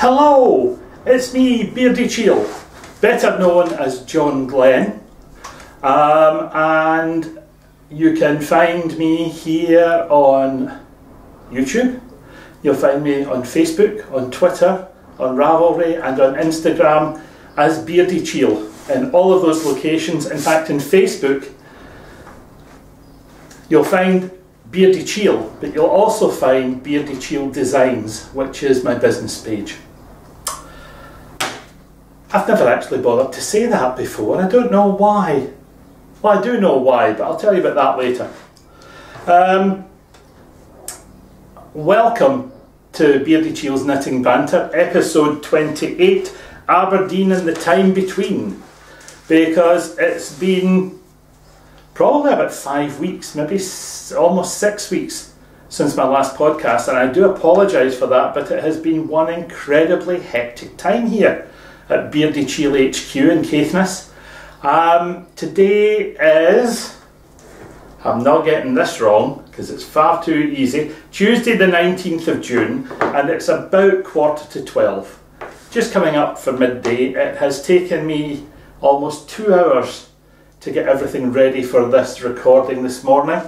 Hello, it's me, Beardychiel, better known as John Glenn, and you can find me here on YouTube. You'll find me on Facebook, on Twitter, on Ravelry and on Instagram as Beardychiel in all of those locations. In fact, in Facebook you'll find Beardychiel, but you'll also find Beardychiel Designs, which is my business page. I've never actually bothered to say that before, and I don't know why. Well, I do know why, but I'll tell you about that later. Welcome to Beardychiel's Knitting Banter, episode 28, Aberdeen and the time between, because it's been probably about 5 weeks, maybe almost 6 weeks since my last podcast, and I do apologise for that, but it has been one incredibly hectic time here at Beardychiel HQ in Caithness. Today is, I'm not getting this wrong because it's far too easy, Tuesday the 19th of June, and it's about 11:45. Just coming up for midday. It has taken me almost 2 hours to get everything ready for this recording this morning,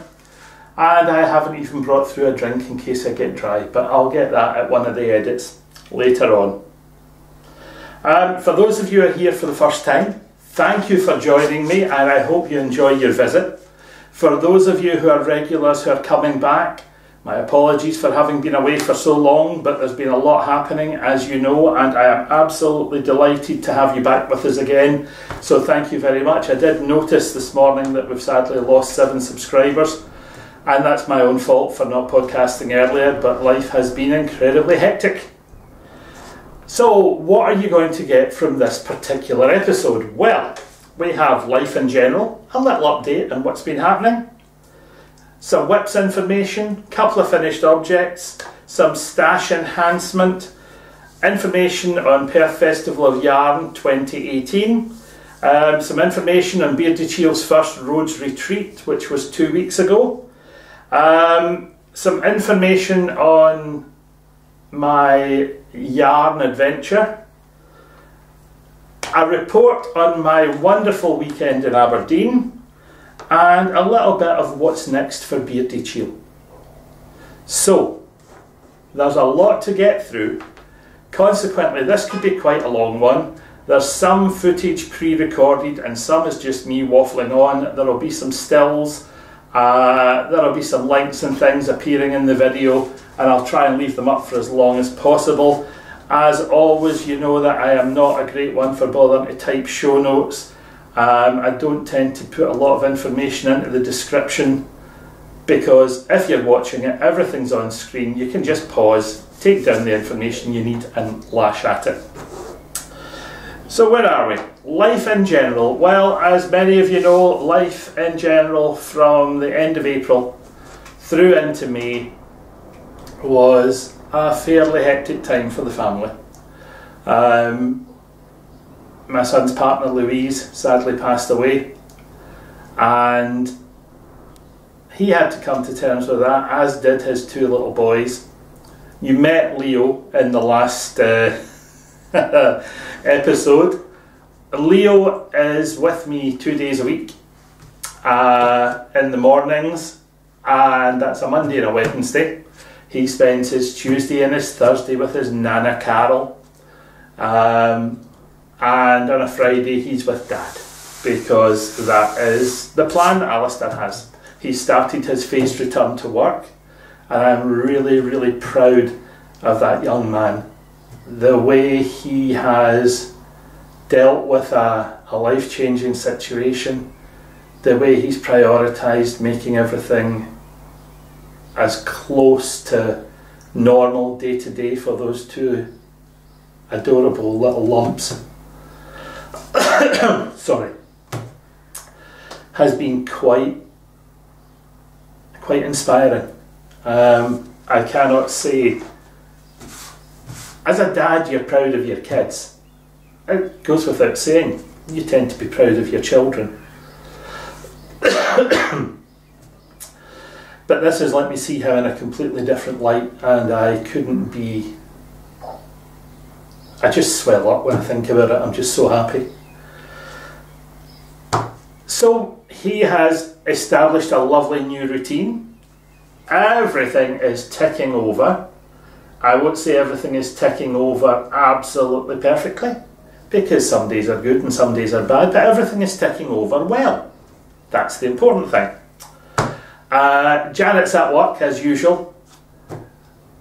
and I haven't even brought through a drink in case I get dry, but I'll get that at one of the edits later on. For those of you who are here for the first time, thank you for joining me, and I hope you enjoy your visit. For those of you who are regulars who are coming back, my apologies for having been away for so long, but there's been a lot happening, as you know, and I am absolutely delighted to have you back with us again. So thank you very much. I did notice this morning that we've sadly lost 7 subscribers, and that's my own fault for not podcasting earlier, but life has been incredibly hectic. So what are you going to get from this particular episode? Well, we have life in general, a little update on what's been happening, some whips information, couple of finished objects, some stash enhancement, information on Perth Festival of Yarn 2018, some information on Beardychiel's first Rhodes Retreat, which was 2 weeks ago, some information on my yarn adventure, a report on my wonderful weekend in Aberdeen, and a little bit of what's next for Beardychiel. So, there's a lot to get through. Consequently, this could be quite a long one. There's some footage pre-recorded and some is just me waffling on. There'll be some stills, there'll be some links and things appearing in the video, and I'll try and leave them up for as long as possible. As always, you know that I am not a great one for bothering to type show notes. I don't tend to put a lot of information into the description, because if you're watching it, everything's on screen. You can just pause, take down the information you need and lash at it. So where are we? Life in general. Well, as many of you know, life in general from the end of April through into May was a fairly hectic time for the family. My son's partner Louise sadly passed away, and he had to come to terms with that, as did his 2 little boys. You met Leo in the last episode. Leo is with me 2 days a week in the mornings, and that's a Monday and a Wednesday. He spends his Tuesday and his Thursday with his Nana Carol, and on a Friday he's with Dad, because that is the plan that Alistair has. He started his phased return to work, and I'm really, really proud of that young man. The way he has dealt with a life-changing situation, the way he's prioritised making everything as close to normal day to day for those 2 adorable little lumps sorry, has been quite inspiring. I cannot say, as a dad you're proud of your kids. It goes without saying, you tend to be proud of your children. But this has let me see him in a completely different light, and I couldn't be I just swell up when I think about it. I'm just so happy. So he has established a lovely new routine. Everything is ticking over. I won't say everything is ticking over absolutely perfectly, because some days are good and some days are bad, but everything is ticking over well. That's the important thing. Janet's at work as usual.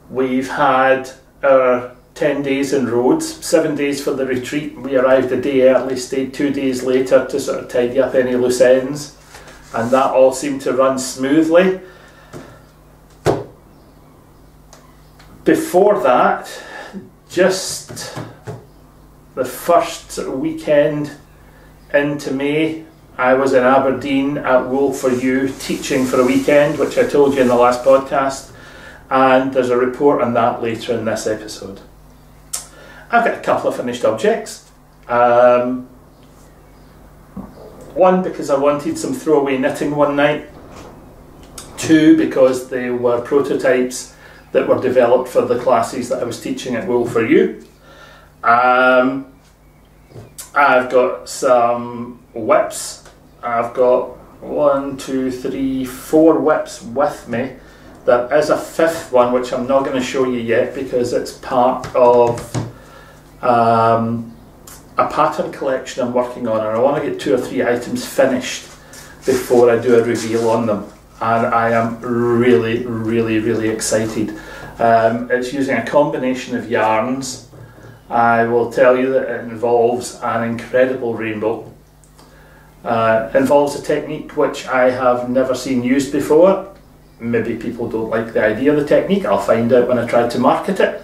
We've had our 10 days in Rhodes, 7 days for the retreat. We arrived a day early, stayed 2 days later to sort of tidy up any loose ends, and that all seemed to run smoothly. Before that, just the first weekend into May, I was in Aberdeen at Wool for You teaching for a weekend, which I told you in the last podcast, and there's a report on that later in this episode. I've got a couple of finished objects. One, because I wanted some throwaway knitting one night. Two, because they were prototypes that were developed for the classes that I was teaching at Wool for You. I've got some whips. I've got 1, 2, 3, 4 whips with me. There is a fifth one which I'm not going to show you yet because it's part of a pattern collection I'm working on, and I want to get 2 or 3 items finished before I do a reveal on them, and I am really excited. It's using a combination of yarns. I will tell you that it involves an incredible rainbow. Involves a technique which I have never seen used before. Maybe people don't like the idea of the technique. I'll find out when I try to market it.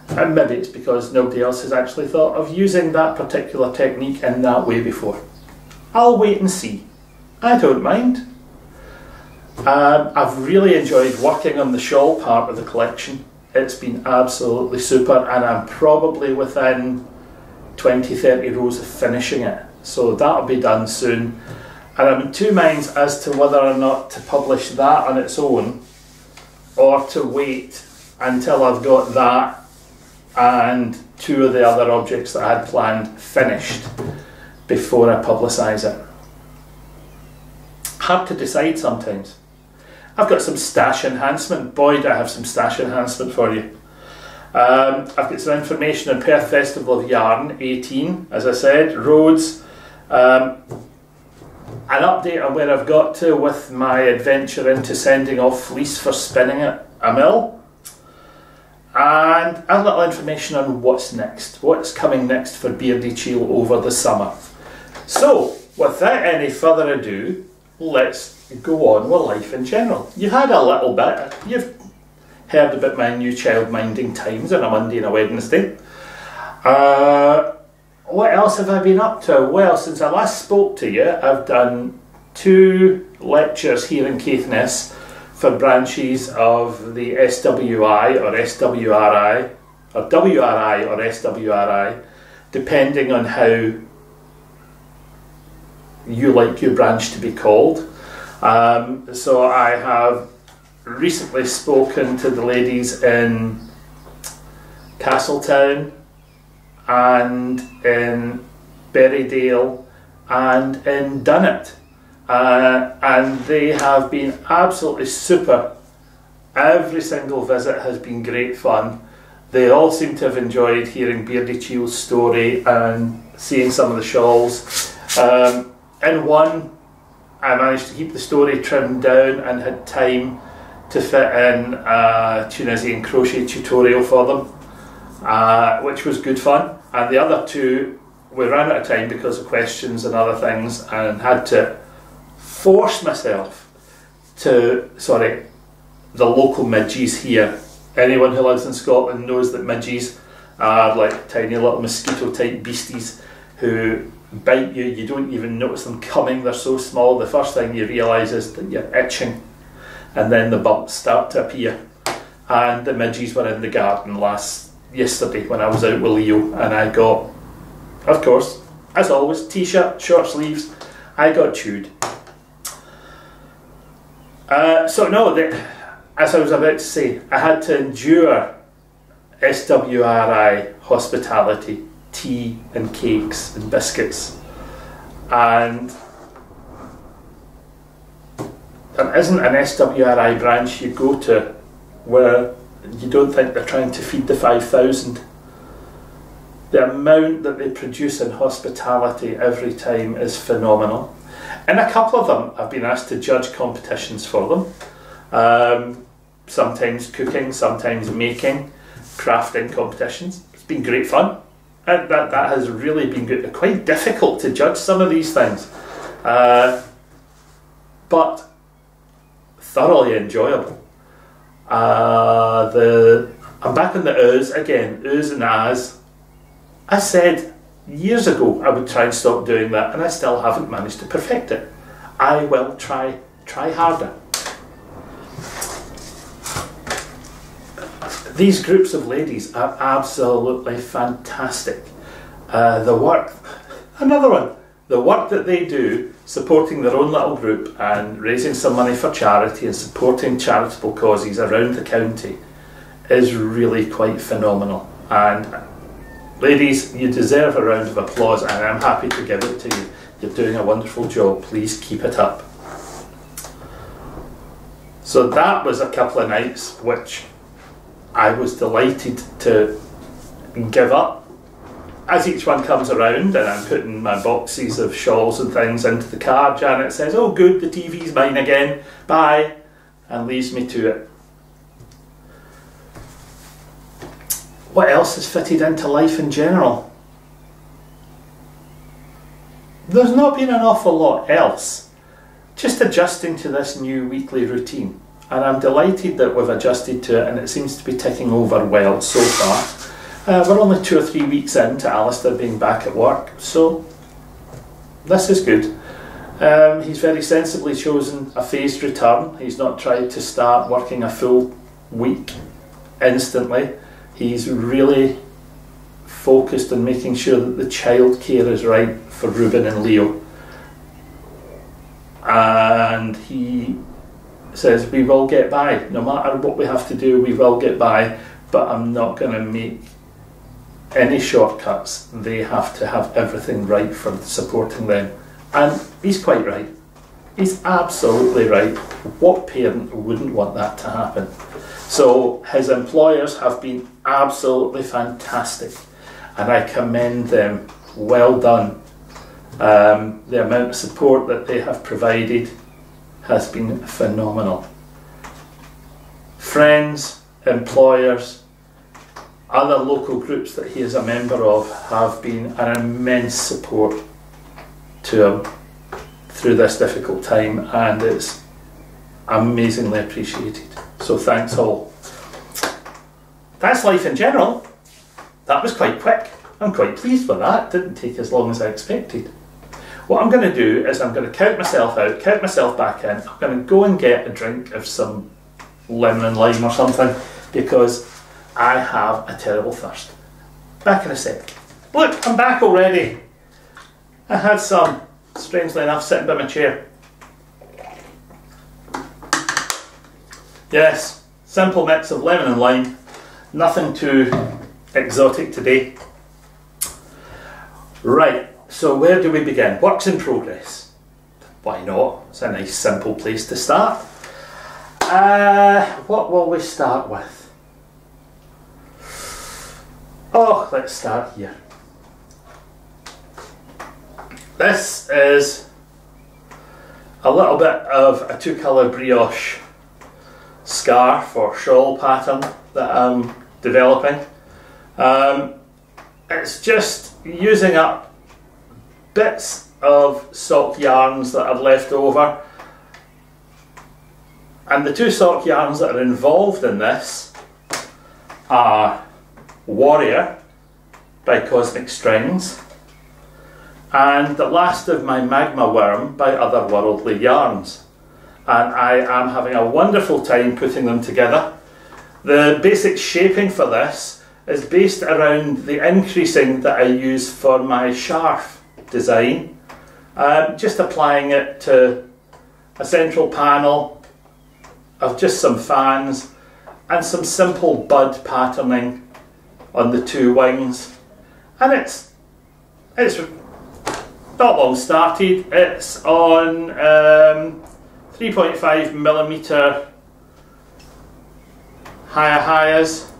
And maybe it's because nobody else has actually thought of using that particular technique in that way before. I'll wait and see. I don't mind. I've really enjoyed working on the shawl part of the collection. It's been absolutely super, and I'm probably within 20-30 rows of finishing it. So that'll be done soon. And I'm in two minds as to whether or not to publish that on its own, or to wait until I've got that and 2 of the other objects that I had planned finished before I publicise it. Hard to decide sometimes. I've got some stash enhancement. Boy, do I have some stash enhancement for you. I've got some information on Perth Festival of Yarn 18, as I said, Rhodes. An update on where I've got to with my adventure into sending off fleece for spinning at a mill. And a little information on what's next, what's coming next for Beardychiel over the summer. So, without any further ado, let's go on with life in general. You've had a little bit, you've heard about my new child-minding times on a Monday and a Wednesday. What else have I been up to? Well, since I last spoke to you, I've done 2 lectures here in Caithness for branches of the SWI or SWRI, or WRI or SWRI, depending on how you like your branch to be called. So I have recently spoken to the ladies in Castletown and in Beardychiel and in Dunnet, and they have been absolutely super. Every single visit has been great fun. They all seem to have enjoyed hearing Beardychiel's story and seeing some of the shawls. In one, I managed to keep the story trimmed down and had time to fit in a Tunisian crochet tutorial for them, which was good fun. And the other 2, we ran out of time because of questions and other things, and had to force myself to, the local midges here. Anyone who lives in Scotland knows that midges are like tiny little mosquito type beasties who bite you. You don't even notice them coming, they're so small. The first thing you realise is that you're itching, and then the bumps start to appear. And the midges were in the garden yesterday when I was out with Leo, and I got, of course, as always, t-shirt, short sleeves, I got chewed. So no, as I was about to say, I had to endure SWRI hospitality, tea and cakes and biscuits, and there isn't an SWRI branch you go to where you don't think they're trying to feed the 5,000. The amount that they produce in hospitality every time is phenomenal. And a couple of them I've been asked to judge competitions for them. Sometimes cooking, sometimes making, crafting competitions. It's been great fun. And that has really been good. Quite difficult to judge some of these things. But thoroughly enjoyable. I'm back on the oohs again, oohs and ahs. I said years ago I would try and stop doing that, and I still haven't managed to perfect it. I will try harder. These groups of ladies are absolutely fantastic. The work that they do, supporting their own little group and raising some money for charity and supporting charitable causes around the county, is really quite phenomenal. And ladies, you deserve a round of applause, and I'm happy to give it to you. You're doing a wonderful job. Please keep it up. So that was a couple of nights which I was delighted to give up. As each one comes around and I'm putting my boxes of shawls and things into the car, Janet says, "Oh good, the TV's mine again, bye," and leaves me to it. What else has fitted into life in general? There's not been an awful lot else. Just adjusting to this new weekly routine. And I'm delighted that we've adjusted to it, and it seems to be ticking over well so far. We're only 2 or 3 weeks into Alistair being back at work, so this is good. He's very sensibly chosen a phased return. He's not tried to start working a full week instantly. He's really focused on making sure that the childcare is right for Ruben and Leo. And he says, "We will get by. No matter what we have to do, we will get by, but I'm not going to make any shortcuts. They have to have everything right for supporting them." And he's quite right. He's absolutely right. What parent wouldn't want that to happen? So his employers have been absolutely fantastic, and I commend them. Well done. The amount of support that they have provided has been phenomenal. Friends, employers, other local groups that he is a member of have been an immense support to him through this difficult time, and it's amazingly appreciated. So thanks all. That's life in general. That was quite quick. I'm quite pleased with that. It didn't take as long as I expected. What I'm going to do is I'm going to count myself out, count myself back in. I'm going to go and get a drink of some lemon and lime or something, because I have a terrible thirst. Back in a sec. Look, I'm back already. I had some, strangely enough, sitting by my chair. Yes, simple mix of lemon and lime. Nothing too exotic today. Right, so where do we begin? Works in progress. Why not? It's a nice simple place to start. What will we start with? Oh, let's start here. This is a little bit of a 2-colour brioche scarf or shawl pattern that I'm developing. It's just using up bits of sock yarns that are left over, and the 2 sock yarns that are involved in this are Warrior by Cosmic Strings and The Last of My Magma Worm by Otherworldly Yarns, and I am having a wonderful time putting them together. The basic shaping for this is based around the increasing that I use for my scarf design, just applying it to a central panel of just some fans and some simple bud patterning on the two wings, and it's not long started. It's on 3.5mm highas,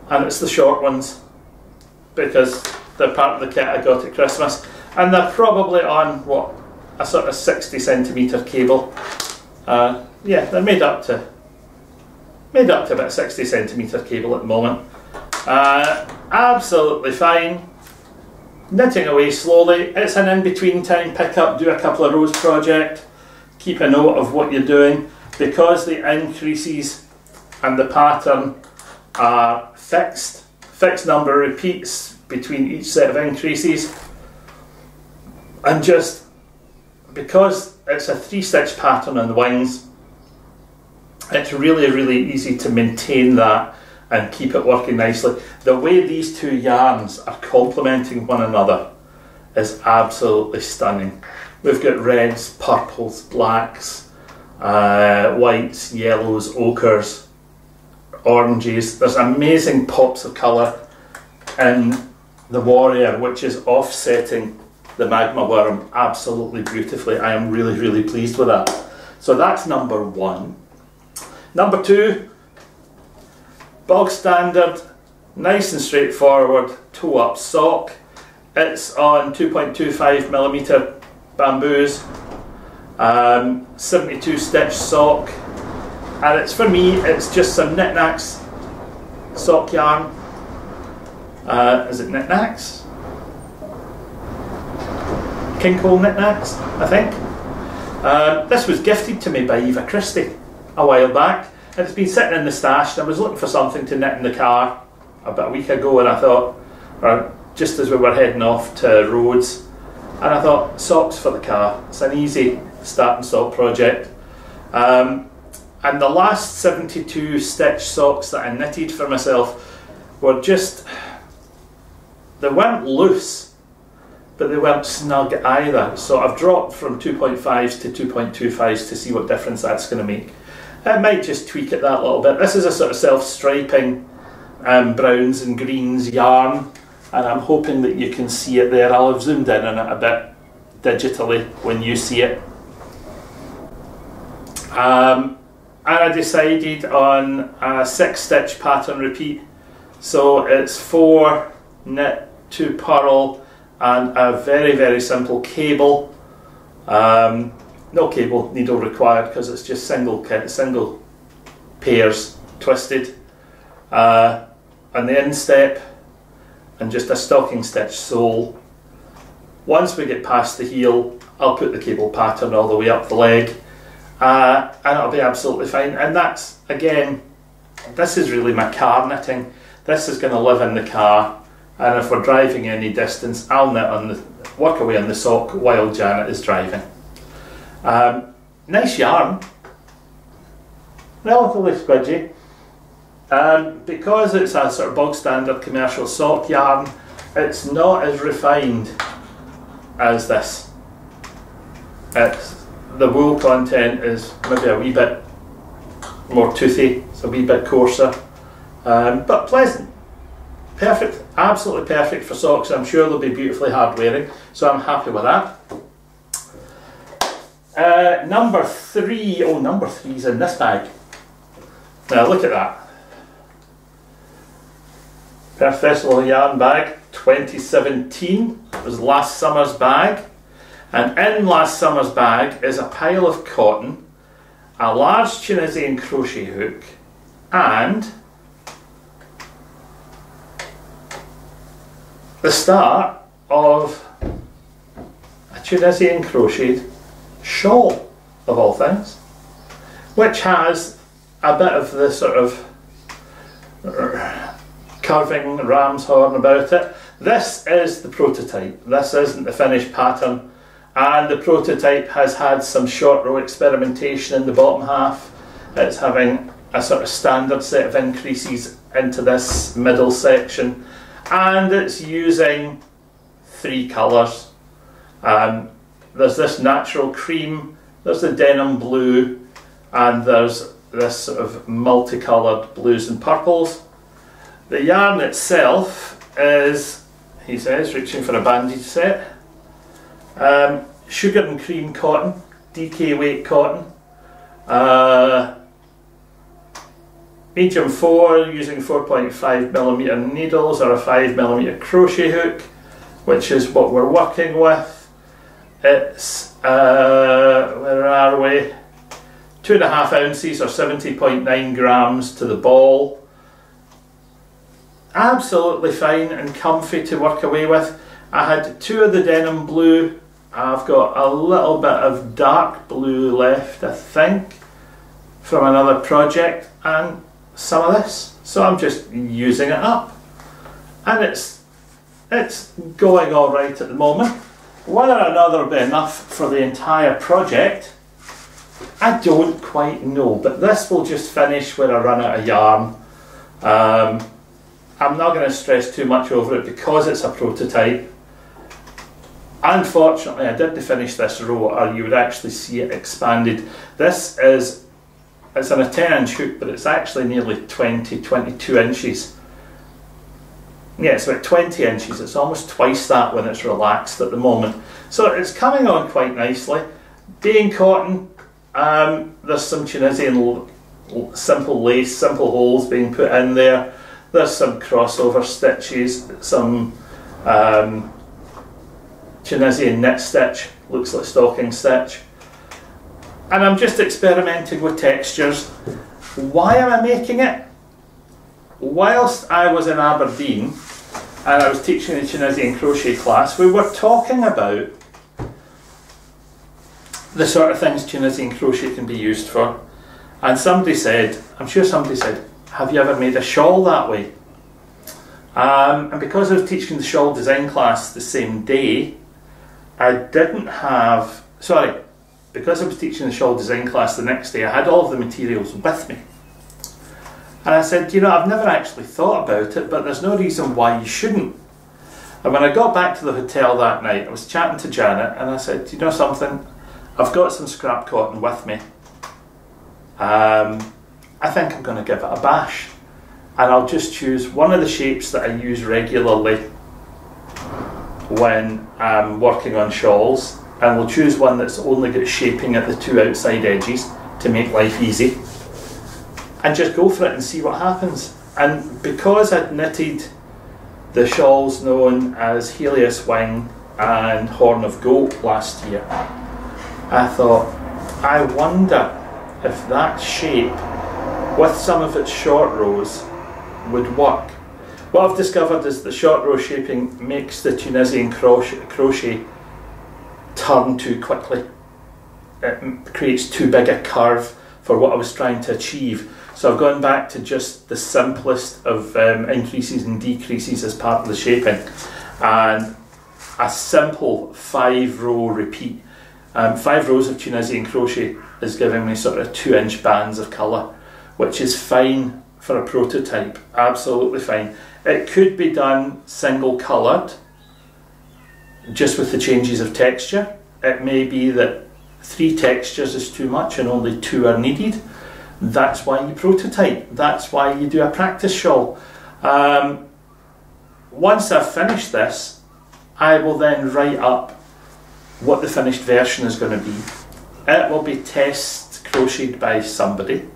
and it's the short ones because they're part of the kit I got at Christmas, and they're probably on what, a sort of 60cm cable. Yeah, they're made up to about 60cm cable at the moment. Absolutely fine. Knitting away slowly. It's an in-between time pick up, do a couple of rows project, keep a note of what you're doing, because the increases and the pattern are fixed number of repeats between each set of increases, and just because it's a 3-stitch pattern on the wings, it's really easy to maintain that and keep it working nicely. The way these two yarns are complementing one another is absolutely stunning. We've got reds, purples, blacks, whites, yellows, ochres, oranges. There's amazing pops of colour in the warrior, which is offsetting the magma worm absolutely beautifully. I am really pleased with that. So that's number one. Number two, bog standard, nice and straightforward toe up sock. It's on 2.25mm bamboos, 72 stitch sock, and it's, for me, it's just some knickknacks sock yarn. Is it knickknacks? Kinghole knickknacks, I think. This was gifted to me by Eva Christie a while back, and it's been sitting in the stash, and I was looking for something to knit in the car about a week ago, and I thought, or just as we were heading off to Rhodes, and I thought, socks for the car. It's an easy start and stop project. And the last 72 stitch socks that I knitted for myself were just, they weren't loose, but they weren't snug either. So I've dropped from 2.5s to 2.25s to see what difference that's going to make. I might just tweak it that little bit. This is a sort of self-striping browns and greens yarn, and I'm hoping that you can see it there. I'll have zoomed in on it a bit digitally when you see it. And I decided on a 6-stitch pattern repeat. So it's 4 knit, 2 purl, and a very simple cable. No cable needle required because it's just single pairs twisted on the instep, and just a stocking stitch sole. Once we get past the heel, I'll put the cable pattern all the way up the leg, and it'll be absolutely fine. And that's, again, this is really my car knitting. This is going to live in the car, and if we're driving any distance, I'll knit on the, work away on the sock while Janet is driving. Nice yarn, relatively squidgy. Because it's a sort of bog standard commercial sock yarn, it's not as refined as this. The wool content is maybe a wee bit more toothy, it's a wee bit coarser, but pleasant. Perfect, absolutely perfect for socks. I'm sure they'll be beautifully hard wearing, so I'm happy with that. Number three, oh, number three's in this bag. Now look at that. Perth Festival of Yarn bag 2017 was last summer's bag, and in last summer's bag is a pile of cotton, a large Tunisian crochet hook, and the start of a Tunisian crocheted shawl, of all things, which has a bit of the sort of carving ram's horn about it. This is the prototype, this isn't the finished pattern, and the prototype has had some short row experimentation in the bottom half. It's having a sort of standard set of increases into this middle section, and it's using 3 colours. There's this natural cream, there's the denim blue, and there's this sort of multicoloured blues and purples. The yarn itself is, he says, reaching for a bandage set. Sugar and cream cotton, DK weight cotton. Medium 4, using 4.5mm needles or a 5mm crochet hook, which is what we're working with. It's, where are we? 2.5 ounces or 70.9 grams to the ball. Absolutely fine and comfy to work away with. I had 2 of the denim blue. I've got a little bit of dark blue left, I think, from another project, and some of this. So I'm just using it up. And it's going all right at the moment. Whether or not it'll be enough for the entire project, I don't quite know, but this will just finish when I run out of yarn. I'm not going to stress too much over it because it's a prototype. Unfortunately, I didn't finish this row, or you would actually see it expanded. This is, it's on a 10-inch hook, but it's actually nearly 22 inches. Yeah, it's about 20 inches. It's almost twice that when it's relaxed at the moment. So it's coming on quite nicely. Being cotton, there's some Tunisian simple lace, simple holes being put in there. There's some crossover stitches, some Tunisian knit stitch, looks like stocking stitch. And I'm just experimenting with textures. Why am I making it? Whilst I was in Aberdeen and I was teaching the Tunisian crochet class, we were talking about the sort of things Tunisian crochet can be used for. And somebody said, I'm sure somebody said, have you ever made a shawl that way? And because I was teaching the shawl design class the same day, I didn't have, sorry, because I was teaching the shawl design class the next day, I had all of the materials with me. And I said, you know, I've never actually thought about it, but there's no reason why you shouldn't. And when I got back to the hotel that night, I was chatting to Janet and I said, do you know something? I've got some scrap cotton with me. I think I'm going to give it a bash. And I'll just choose one of the shapes that I use regularly when I'm working on shawls. And we'll choose one that's only got shaping at the 2 outside edges to make life easy. And just go for it and see what happens. And because I'd knitted the shawls known as Helios Wing and Horn of Goat last year, I thought, I wonder if that shape, with some of its short rows, would work. What I've discovered is the short row shaping makes the Tunisian crochet turn too quickly. It creates too big a curve for what I was trying to achieve. So I've gone back to just the simplest of increases and decreases as part of the shaping, and a simple 5-row repeat. 5 rows of Tunisian crochet is giving me sort of 2-inch bands of colour, which is fine for a prototype, absolutely fine. It could be done single coloured, just with the changes of texture. It may be that 3 textures is too much and only 2 are needed. That's why you prototype, that's why you do a practice shawl. Once I've finished this, I will then write up what the finished version is going to be. It will be test crocheted by somebody,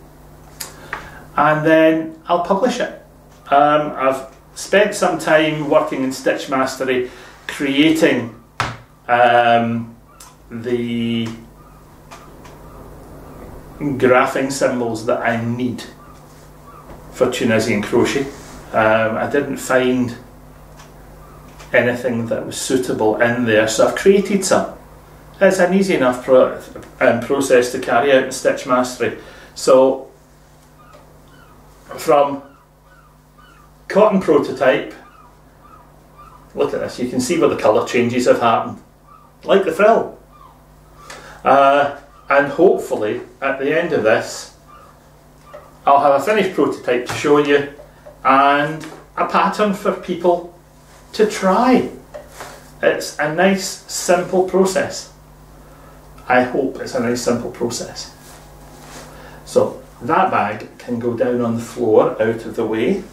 and then I'll publish it. I've spent some time working in Stitch Mastery, creating the graphing symbols that I need for Tunisian crochet. I didn't find anything that was suitable in there, so I've created some. It's an easy enough process to carry out in Stitch Mastery. So from cotton prototype, look at this, you can see where the colour changes have happened, like the frill. And hopefully at the end of this I'll have a finished prototype to show you and a pattern for people to try. It's a nice simple process. I hope it's a nice simple process. So that bag can go down on the floor out of the way.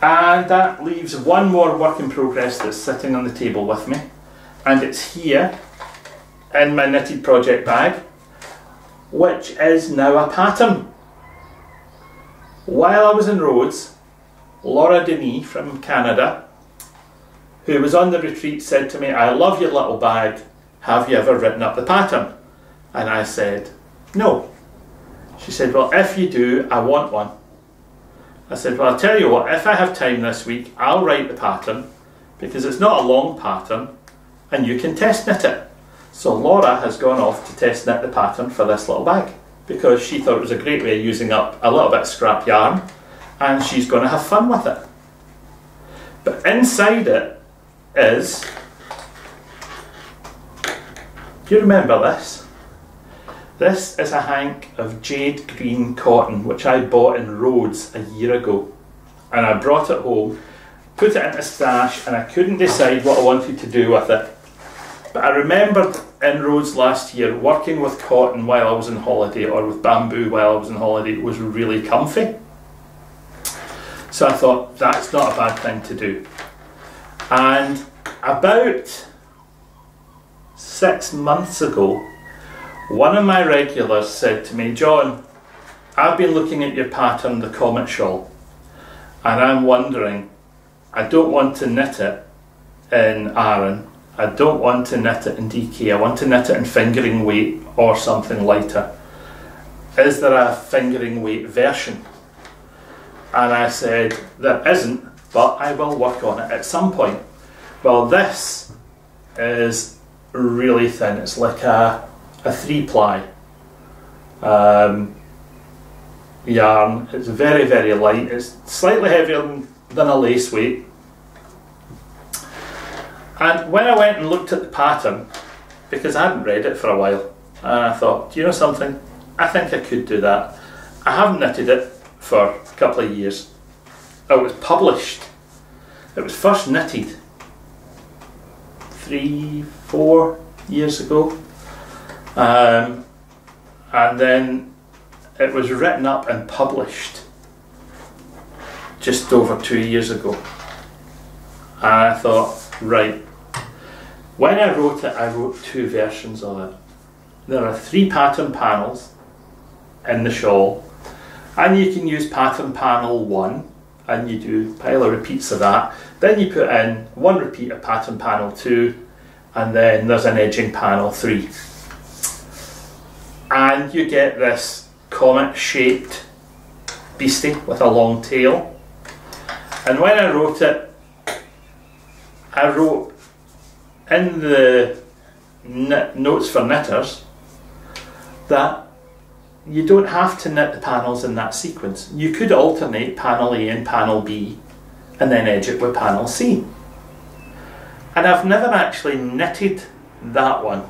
And that leaves one more work in progress that's sitting on the table with me, and it's here in my knitted project bag, which is now a pattern. While I was in Rhodes, Laura Denis from Canada, who was on the retreat, said to me, "I love your little bag, have you ever written up the pattern?" And I said, "No." She said, "Well, if you do, I want one." I said, "Well, I'll tell you what, if I have time this week, I'll write the pattern, because it's not a long pattern, and you can test knit it." So Laura has gone off to test knit the pattern for this little bag, because she thought it was a great way of using up a little bit of scrap yarn, and she's going to have fun with it. But inside it is, do you remember this? This is a hank of jade green cotton, which I bought in Rhodes a year ago. And I brought it home, put it in a stash, and I couldn't decide what I wanted to do with it. But I remembered in Rhodes last year, working with cotton while I was on holiday, or with bamboo while I was on holiday, was really comfy. So I thought, that's not a bad thing to do. And about 6 months ago, one of my regulars said to me, "John, I've been looking at your pattern, the Comet Shawl, and I'm wondering, I don't want to knit it in Aran, I don't want to knit it in DK, I want to knit it in fingering weight or something lighter. Is there a fingering weight version?" And I said, "There isn't, but I will work on it at some point." Well, this is really thin. It's like a 3-ply yarn. It's very, very light. It's slightly heavier than a lace weight. And when I went and looked at the pattern, because I hadn't read it for a while, and I thought, do you know something? I think I could do that. I haven't knitted it for a couple of years. It was published. It was first knitted 3-4 years ago. And then it was written up and published just over 2 years ago. And I thought, right, when I wrote it, I wrote 2 versions of it. There are 3 pattern panels in the shawl, and you can use pattern panel 1, and you do a pile of repeats of that. Then you put in 1 repeat of pattern panel 2, and then there's an edging panel 3. And you get this comet shaped beastie with a long tail. And when I wrote it, I wrote in the notes for knitters that you don't have to knit the panels in that sequence. You could alternate panel A and panel B and then edge it with panel C. And I've never actually knitted that one.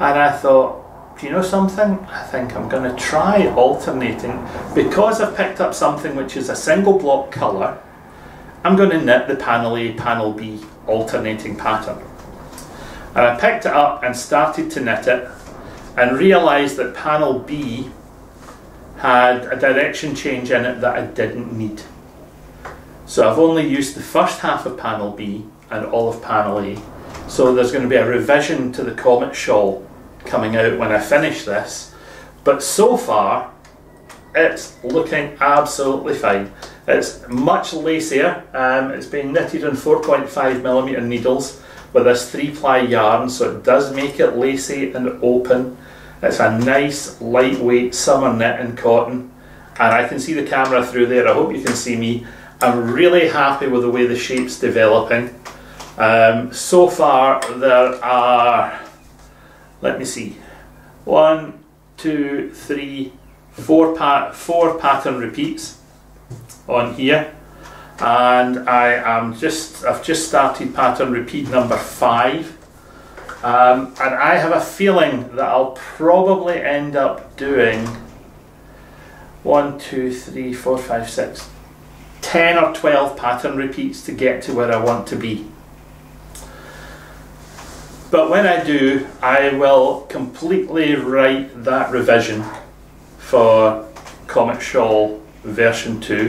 And I thought, do you know something? I think I'm going to try alternating. Because I've picked up something which is a single block colour, I'm going to knit the panel A, panel B alternating pattern. And I picked it up and started to knit it, and realised that panel B had a direction change in it that I didn't need. So I've only used the first half of panel B and all of panel A. So there's going to be a revision to the Comet Shawl coming out when I finish this. But so far, it's looking absolutely fine. It's much lacier. It's been knitted on 4.5mm needles with this 3-ply yarn, so it does make it lacy and open. It's a nice lightweight summer knit in cotton, and I can see the camera through there. I hope you can see me. I'm really happy with the way the shape's developing. So far there are, let me see, 1, 2, 3, 4 pattern repeats on here, and I've just started pattern repeat number 5, and I have a feeling that I'll probably end up doing 1, 2, 3, 4, 5, 6, 10 or 12 pattern repeats to get to where I want to be. But when I do, I will completely write that revision for Comet Shawl version 2.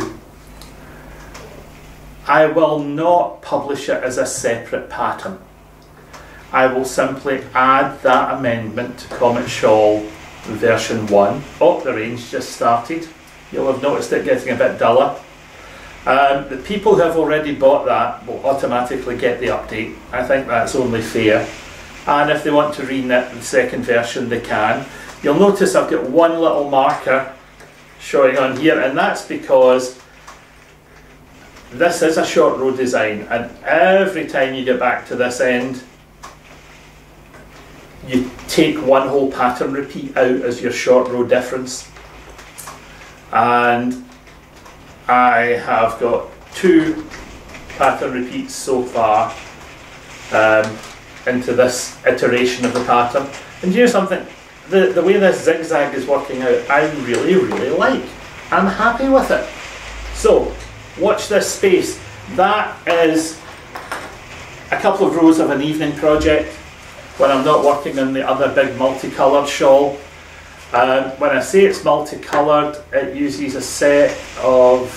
I will not publish it as a separate pattern. I will simply add that amendment to Comet Shawl version 1. Oh, the rain's just started. You'll have noticed it getting a bit duller. The people who have already bought that will automatically get the update. I think that's only fair. And if they want to reknit the second version, they can. You'll notice I've got one little marker showing on here, and that's because this is a short row design, and every time you get back to this end, you take one whole pattern repeat out as your short row difference. And I have got 2 pattern repeats so far into this iteration of the pattern. And you know something, the way this zigzag is working out, I really, really like. I'm happy with it. So, watch this space. That is a couple of rows of an evening project when I'm not working on the other big multicoloured shawl. When I say it's multicoloured, it uses a set of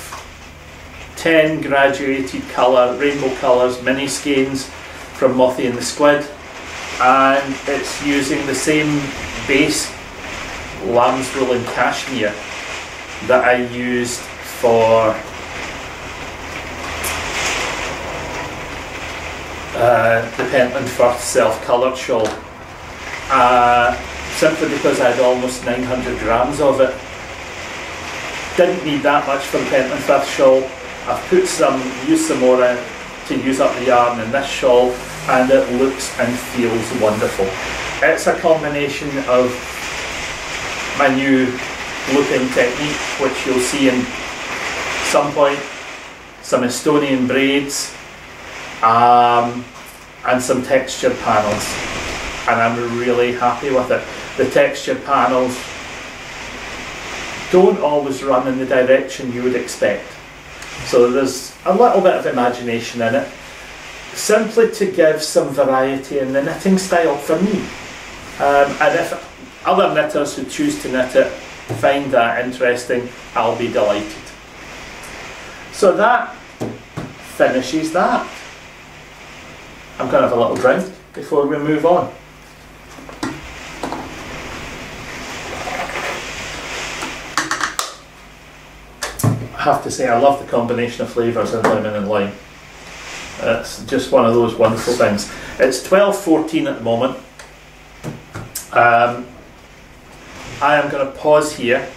10 graduated colour, rainbow colours, mini skeins from Mothie and the Squid, and it's using the same base lamb's wool and cashmere that I used for the Pentland Firth self-coloured shawl, simply because I had almost 900 grams of it. Didn't need that much for the Pentland Firth shawl. I've put used some more in to use up the yarn in this shawl, and it looks and feels wonderful. It's a combination of my new looping technique, which you'll see in some point, some Estonian braids, and some textured panels, and I'm really happy with it. The textured panels don't always run in the direction you would expect, so there's a little bit of imagination in it, simply to give some variety in the knitting style for me. And if other knitters who choose to knit it find that interesting, I'll be delighted. So that finishes that. I'm going to have a little drink before we move on. I have to say, I love the combination of flavours in lemon and lime. It's just one of those wonderful things. It's 12:14 at the moment. I am going to pause here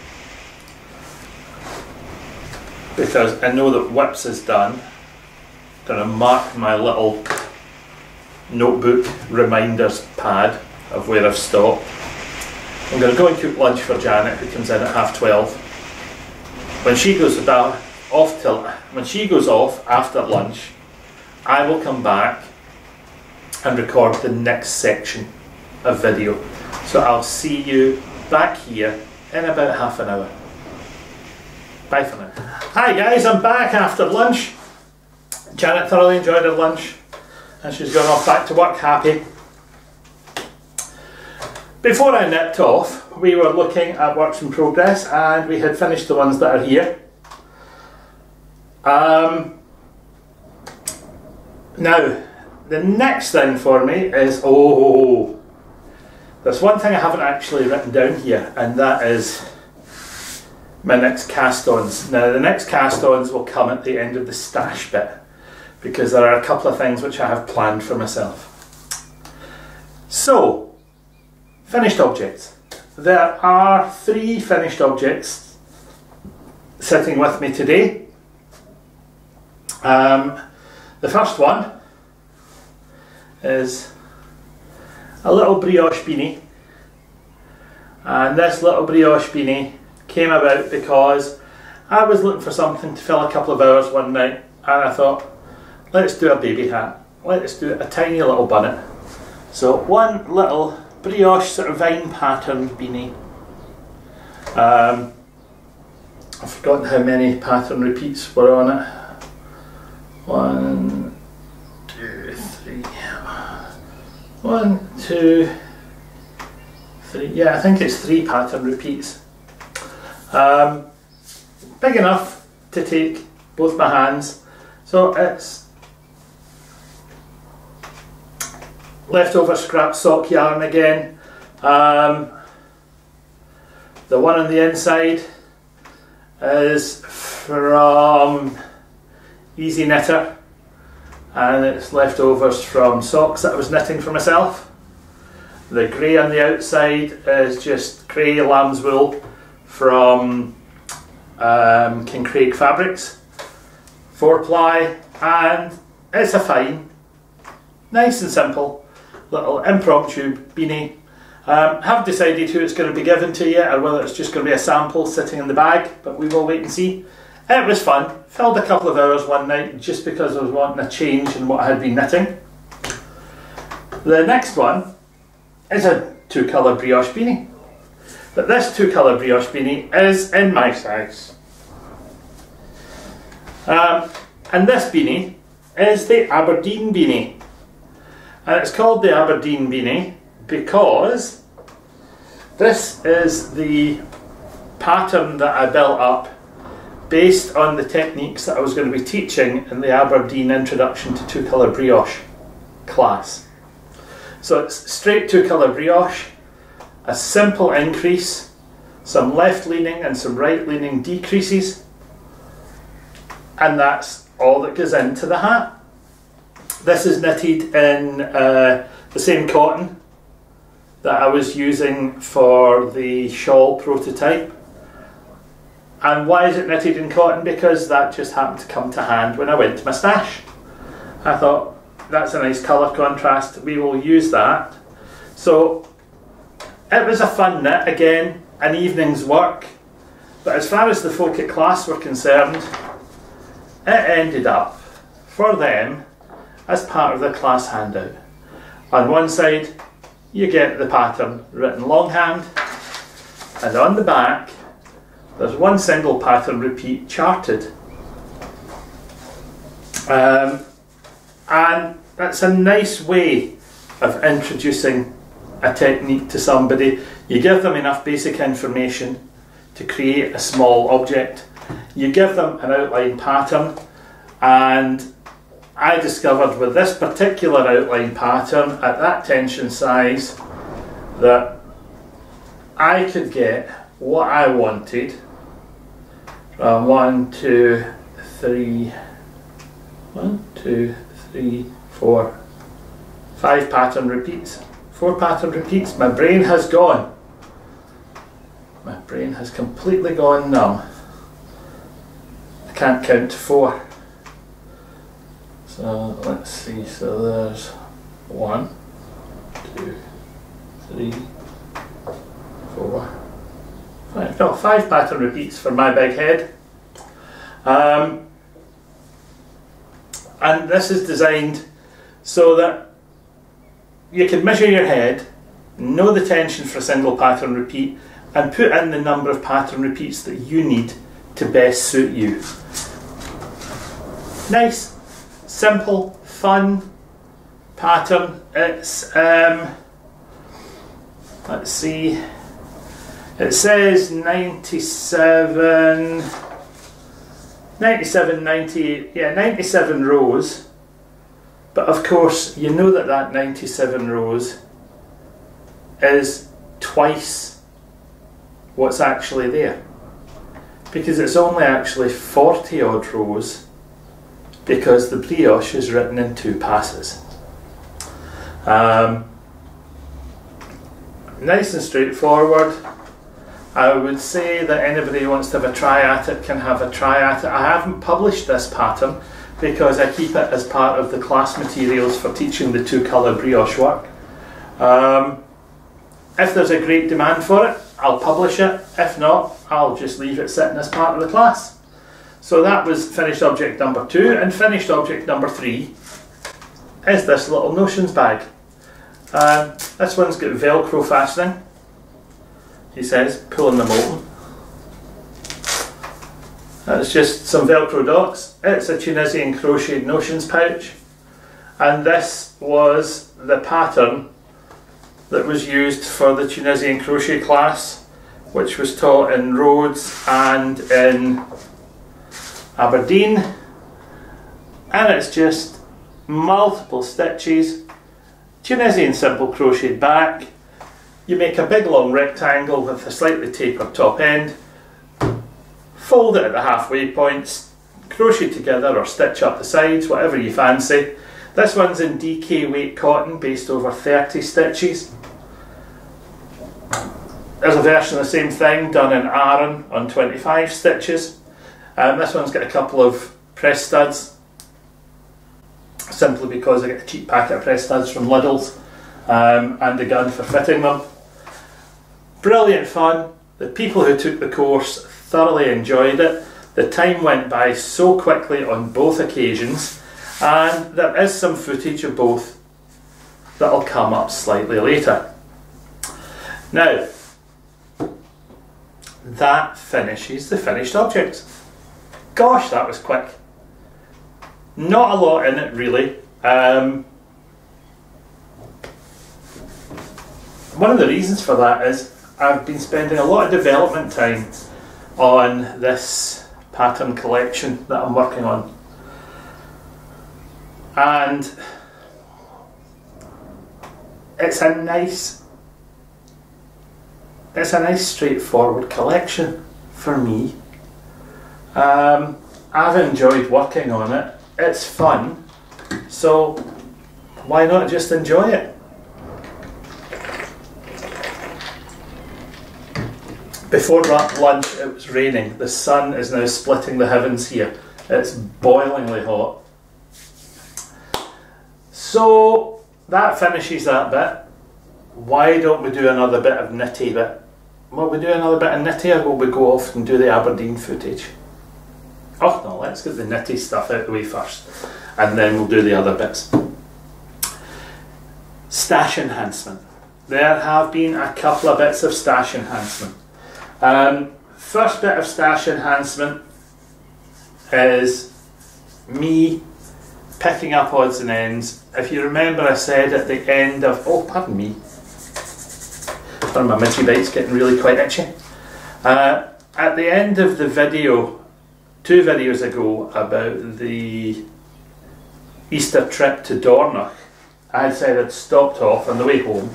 because I know that Whips is done. I'm going to mark my little notebook reminders pad of where I've stopped. I'm going to go and cook lunch for Janet, who comes in at 12:30. When she goes off after lunch, I will come back and record the next section of video. So I'll see you back here in about half an hour. Bye for now. Hi guys, I'm back after lunch. Janet thoroughly enjoyed her lunch and she's gone off back to work happy. Before I nipped off, we were looking at works in progress and we had finished the ones that are here. Now, the next thing for me is, there's one thing I haven't actually written down here, and that is my next cast-ons. Now, the next cast-ons will come at the end of the stash bit, because there are a couple of things which I have planned for myself. So, finished objects. There are 3 finished objects sitting with me today. The first one is a little brioche beanie, and this little brioche beanie came about because I was looking for something to fill a couple of hours one night, and I thought, let's do a baby hat, let's do a tiny little bonnet. So one little brioche sort of vine pattern beanie. I've forgotten how many pattern repeats were on it. 1, 2, 3. 1, 2, 3. Yeah, I think it's 3 pattern repeats. Big enough to take both my hands. So it's leftover scrap sock yarn again. The one on the inside is from Easy Knitter, and it's leftovers from socks that I was knitting for myself. The grey on the outside is just grey lamb's wool from Kincraig Fabrics, 4-ply, and it's a fine, nice and simple little impromptu beanie. Haven't decided who it's going to be given to yet, or whether it's just going to be a sample sitting in the bag, but we will wait and see. It was fun. Filled a couple of hours one night just because I was wanting a change in what I had been knitting. The next one is a 2-colour brioche beanie, but this 2-colour brioche beanie is in my size. And this beanie is the Aberdeen beanie, and it's called the Aberdeen beanie because this is the pattern that I built up based on the techniques that I was going to be teaching in the Aberdeen Introduction to 2-Colour Brioche class. So it's straight 2-colour brioche, a simple increase, some left leaning and some right leaning decreases, and that's all that goes into the hat. This is knitted in the same cotton that I was using for the shawl prototype. And why is it knitted in cotton? Because that just happened to come to hand when I went to my stash. I thought, that's a nice colour contrast, we will use that. So it was a fun knit, again, an evening's work, but as far as the folk at class were concerned, it ended up for them as part of the class handout. On one side you get the pattern written longhand, and on the back there's one single pattern repeat charted. And that's a nice way of introducing a technique to somebody. You give them enough basic information to create a small object. You give them an outline pattern, and I discovered with this particular outline pattern at that tension size that I could get what I wanted from 1, 2, 3, 4, 5 pattern repeats. 4 pattern repeats. My brain has gone. My brain has completely gone numb. I can't count to 4. So let's see, so there's 1, 2, 3, 4, 5. No, 5 pattern repeats for my big head. And this is designed so that you can measure your head, know the tension for a single pattern repeat, and put in the number of pattern repeats that you need to best suit you. Nice, simple, fun pattern. It's, let's see, it says 97, 98, yeah, 97 rows, but of course you know that that 97 rows is twice what's actually there, because it's only actually 40 odd rows, because the brioche is written in 2 passes. Nice and straightforward. I would say that anybody who wants to have a try at it can have a try at it. I haven't published this pattern because I keep it as part of the class materials for teaching the 2-colour brioche work. If there's a great demand for it, I'll publish it. If not, I'll just leave it sitting as part of the class. So that was finished object number 2, and finished object number 3 is this little notions bag. This one's got Velcro fastening. He says, pulling them open. That's just some Velcro dots. It's a Tunisian crocheted notions pouch, and this was the pattern that was used for the Tunisian crochet class, which was taught in Rhodes and in Aberdeen. and it's just multiple stitches, Tunisian simple crocheted back. You make a big long rectangle with a slightly tapered top end, fold it at the halfway points, crochet together or stitch up the sides, whatever you fancy. This one's in DK weight cotton, based over 30 stitches. There's a version of the same thing done in Aran on 25 stitches. This one's got a couple of press studs, simply because I get a cheap packet of press studs from Lidl's, and a gun for fitting them. Brilliant fun. The people who took the course thoroughly enjoyed it. The time went by so quickly on both occasions, and there is some footage of both that'll come up slightly later. Now, that finishes the finished objects. Gosh, that was quick. Not a lot in it really. One of the reasons for that is I've been spending a lot of development time on this pattern collection that I'm working on, and it's a nice straightforward collection for me. I've enjoyed working on it. It's fun, so why not just enjoy it? Before lunch it was raining. The sun is now splitting the heavens here. It's boilingly hot. So that finishes that bit. Why don't we do another bit of nitty bit? Will we do another bit of nitty, or will we go off and do the Aberdeen footage? Oh no, let's get the nitty stuff out of the way first, and then we'll do the other bits. Stash enhancement. There have been a couple of bits of stash enhancement. First bit of stash enhancement is me picking up odds and ends. If you remember, I said at the end of, oh pardon me, my midgie bite's getting really quite itchy. At the end of the video, 2 videos ago, about the Easter trip to Dornoch, I had said I'd stopped off on the way home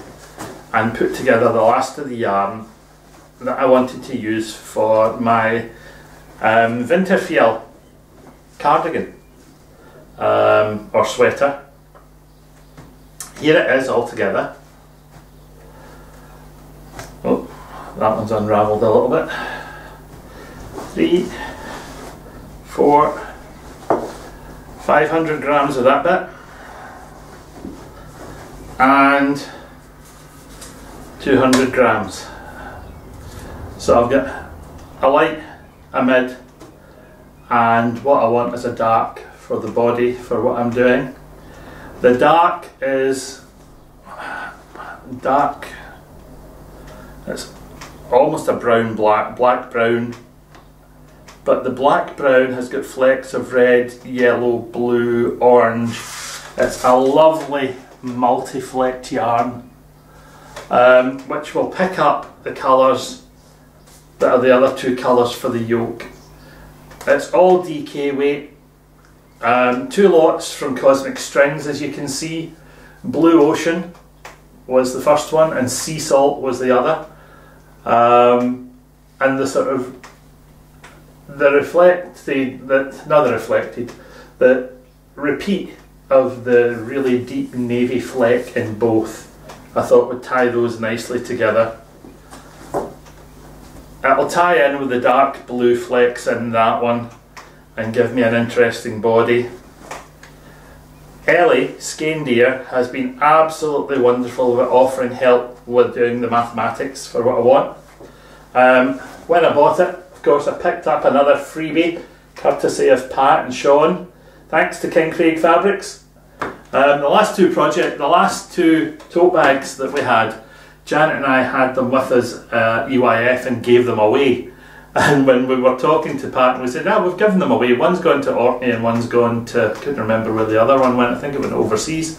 and put together the last of the yarn that I wanted to use for my Winterfjell cardigan or sweater. Here it is all together. Oh, that one's unravelled a little bit. 3, 4, 500 grams of that bit, and 200 grams. So I've got a light, a mid, and what I want is a dark for the body for what I'm doing. The dark is dark, it's almost a brown black, black brown, but the black brown has got flecks of red, yellow, blue, orange. It's a lovely multi-flecked yarn, which will pick up the colours that are the other 2 colours for the yoke. It's all DK weight. 2 lots from Cosmic Strings, as you can see. Blue Ocean was the first one and Sea Salt was the other. And the sort of the repeat of the really deep navy fleck in both, I thought would tie those nicely together. It'll tie in with the dark blue flecks in that one and give me an interesting body. Ellie Skandier has been absolutely wonderful with offering help with doing the mathematics for what I want. When I bought it, of course, I picked up another freebie courtesy of Pat and Sean, thanks to King Craig Fabrics. The last two tote bags that we had, Janet and I had them with us EYF and gave them away. And when we were talking to Pat, we said, we've given them away. One's gone to Orkney and one's gone to, I couldn't remember where the other one went, I think it went overseas.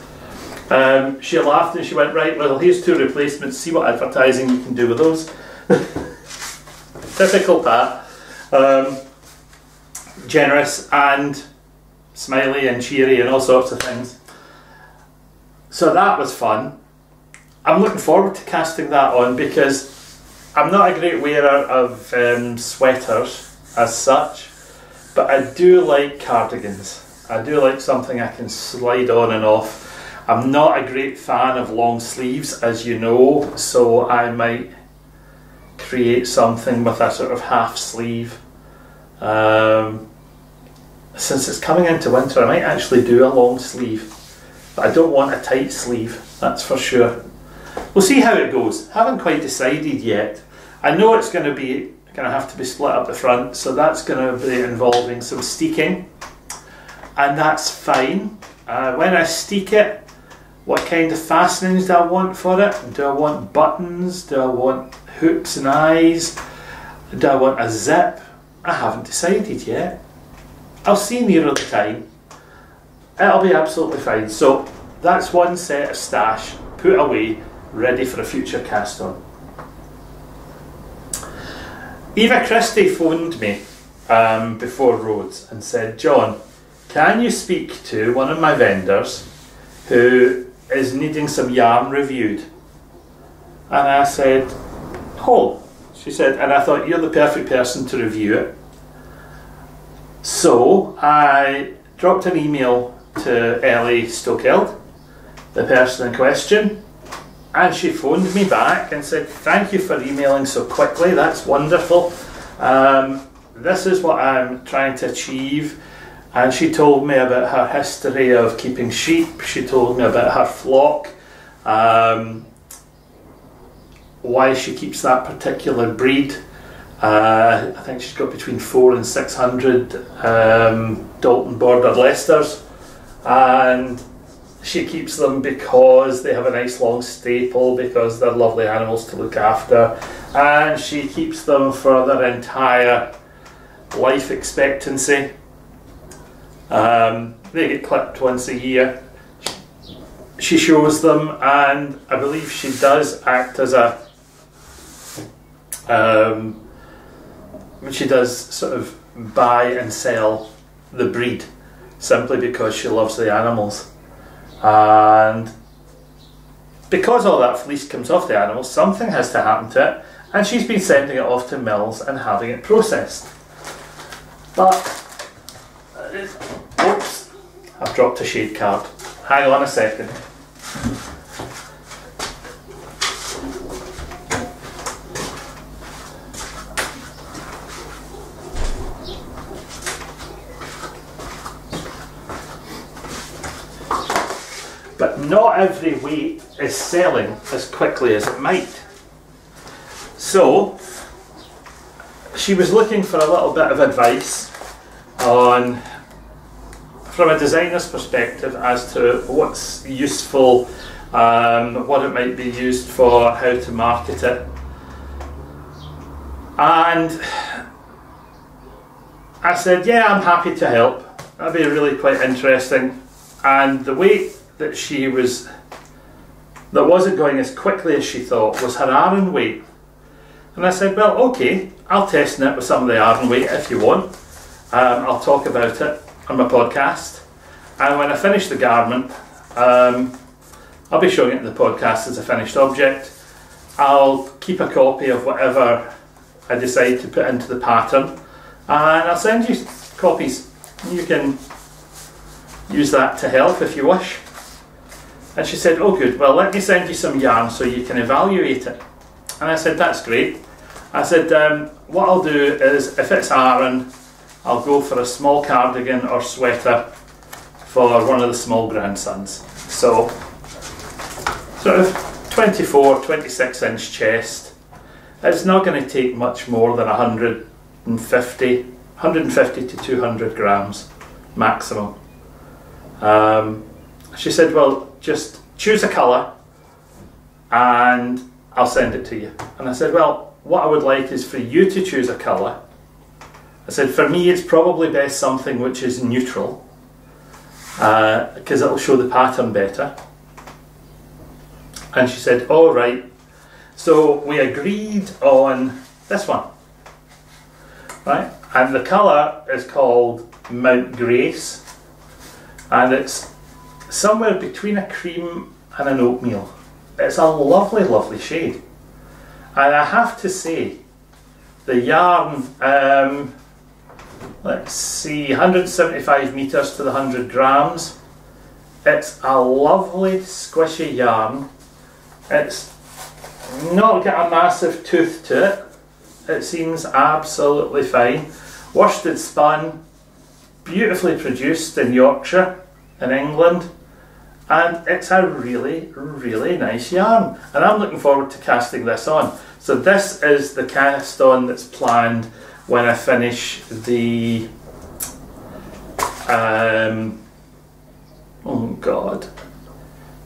She laughed and she went, right, well, here's 2 replacements, see what advertising you can do with those. Typical Pat. Generous and smiley and cheery and all sorts of things. So that was fun. I'm looking forward to casting that on because I'm not a great wearer of sweaters as such, but I do like cardigans. I do like something I can slide on and off. I'm not a great fan of long sleeves, as you know, so I might create something with a sort of half sleeve. Since it's coming into winter, I might actually do a long sleeve, but I don't want a tight sleeve, that's for sure. We'll see how it goes. Haven't quite decided yet. I know it's going to have to be split up the front, so that's going to be involving some steeking, and that's fine. When I steek it, what kind of fastenings do I want for it? Do I want buttons? Do I want hooks and eyes? Do I want a zip? I haven't decided yet. I'll see nearer the time. It'll be absolutely fine. So that's one set of stash put away, ready for a future cast on. Eva Christie phoned me before Rhodes and said, John, can you speak to one of my vendors who is needing some yarn reviewed? And I said, oh, she said, and I thought, you're the perfect person to review it. So I dropped an email to Ellie Stokeld, the person in question, and she phoned me back and said, thank you for emailing so quickly, that's wonderful. This is what I'm trying to achieve. And she told me about her history of keeping sheep, she told me about her flock, why she keeps that particular breed. I think she's got between 400 and 600 Dalton bordered Leicesters, and she keeps them because they have a nice long staple, because they're lovely animals to look after, and she keeps them for their entire life expectancy. They get clipped once a year. She shows them, and I believe she does act as a she does sort of buy and sell the breed simply because she loves the animals. And because all that fleece comes off the animals, something has to happen to it, and she's been sending it off to mills and having it processed. But oops, I've dropped a shade card. Hang on a second. But not every weight is selling as quickly as it might. So she was looking for a little bit of advice on, from a designer's perspective, as to what's useful, what it might be used for, how to market it. And I said, yeah, I'm happy to help. That'd be really quite interesting. And the weight that that wasn't going as quickly as she thought was her Aran weight. And I said, well, okay, I'll test it with some of the Aran weight if you want. I'll talk about it on my podcast. And when I finish the garment, I'll be showing it in the podcast as a finished object. I'll keep a copy of whatever I decide to put into the pattern, and I'll send you copies. You can use that to help if you wish. And she said, oh good, well let me send you some yarn so you can evaluate it. And I said, that's great. I said, what I'll do is, if it's Aran, I'll go for a small cardigan or sweater for one of the small grandsons. So, sort of 24, 26 inch chest. It's not going to take much more than 150 to 200 grams maximum. She said, well, just choose a colour and I'll send it to you. And I said, well, what I would like is for you to choose a colour. I said, for me it's probably best something which is neutral, because it'll show the pattern better. And she said, all right. So we agreed on this one, right? And the colour is called Mount Grace. and it's somewhere between a cream and an oatmeal. It's a lovely, lovely shade. And I have to say, the yarn, let's see, 175 metres to the 100 grams. It's a lovely squishy yarn. It's not got a massive tooth to it. It seems absolutely fine. Worsted spun, beautifully produced in Yorkshire in England, and it's a really, really nice yarn, and I'm looking forward to casting this on. So this is the cast on that's planned when I finish the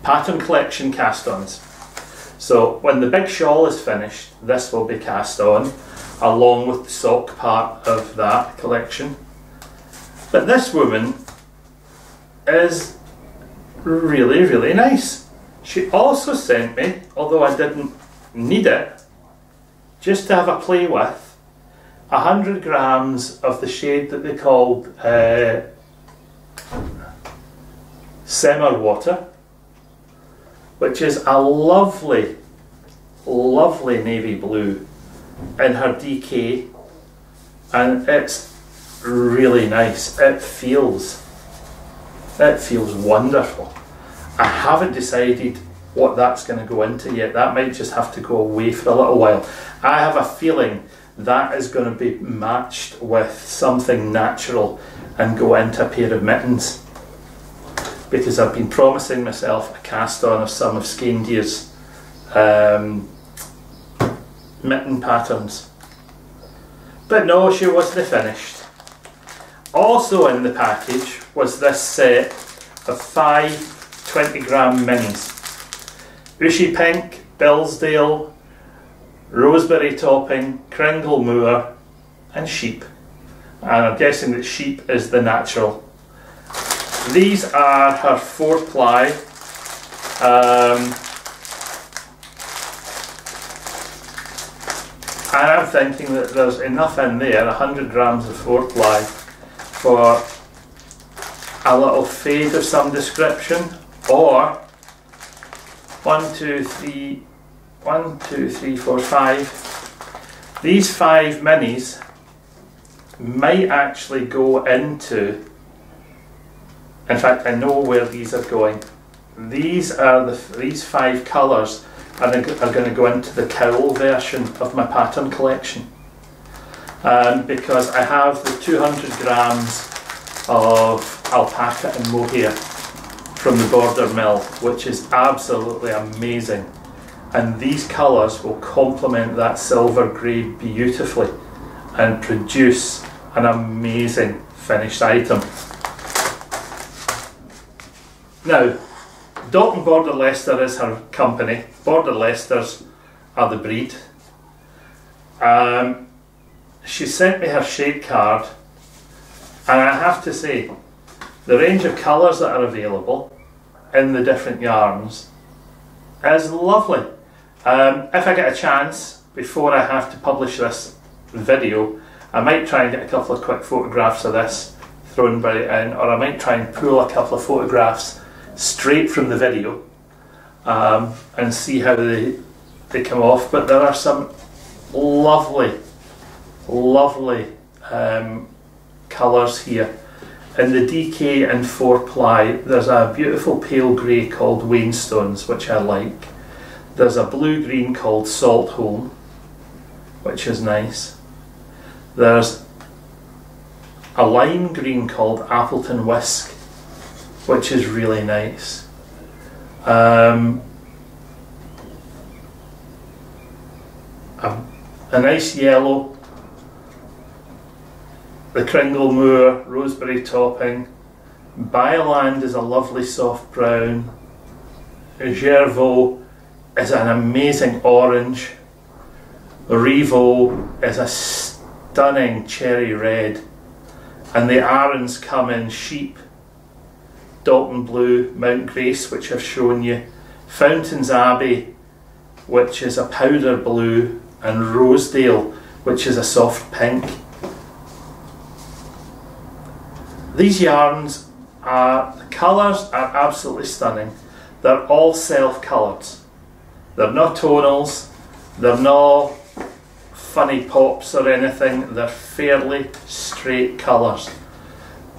pattern collection cast-ons. So when the big shawl is finished, this will be cast on along with the sock part of that collection. But this woman is really, really nice. She also sent me, although I didn't need it, just to have a play with, 100 grams of the shade that they called Simmer Water, which is a lovely, lovely navy blue in her DK, and it's really nice. It feels wonderful. I haven't decided what that's going to go into yet. That might just have to go away for a little while. I have a feeling that is going to be matched with something natural and go into a pair of mittens, because I've been promising myself a cast on of some of Scandia's mitten patterns. But no, she wasn't finished. Also in the package was this set of 5 20-gram minis. Ushy Pink, Billsdale, Roseberry Topping, Kringle Moor and Sheep. And I'm guessing that Sheep is the natural. These are her 4-ply. And I'm thinking that there's enough in there, 100 grams of 4-ply, for a little fade of some description, or 1, 2, 3, 4, 5. These 5 minis might actually go into, in fact I know where these are going. These 5 colours are going to go into the cowl version of my pattern collection, because I have the 200 grams of alpaca and mohair from the Border Mill, which is absolutely amazing, and these colours will complement that silver grey beautifully and produce an amazing finished item. Now, Dalton Border Leicester is her company. Border Leicesters are the breed. She sent me her shade card, and I have to say, the range of colours that are available in the different yarns is lovely. If I get a chance, before I have to publish this video, I might try and get a couple of quick photographs of this thrown in, or I might try and pull a couple of photographs straight from the video and see how they come off. But there are some lovely, lovely colours here. In the DK and 4-ply, there's a beautiful pale grey called Wainstones, which I like. There's a blue-green called Saltholm, which is nice. There's a lime green called Appleton Whisk, which is really nice. A nice yellow. The Kringle Moor, Roseberry Topping. Bioland is a lovely soft brown. Gervaux is an amazing orange. Revo is a stunning cherry red. And the Arons come in Sheep, Dalton Blue, Mount Grace, which I've shown you, Fountains Abbey, which is a powder blue, and Rosedale, which is a soft pink. These yarns The colours are absolutely stunning. They're all self-coloured. They're not tonals, they're not funny pops or anything, they're fairly straight colours.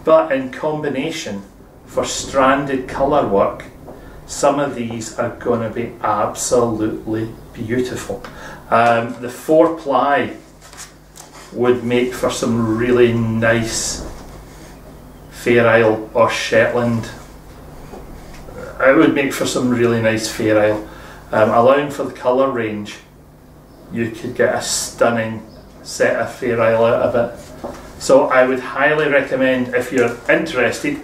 But in combination, for stranded colour work, some of these are going to be absolutely beautiful. The 4-ply would make for some really nice Fair Isle or Shetland. It would make for some really nice Fair Isle. Allowing for the colour range, you could get a stunning set of Fair Isle out of it. So I would highly recommend, if you're interested,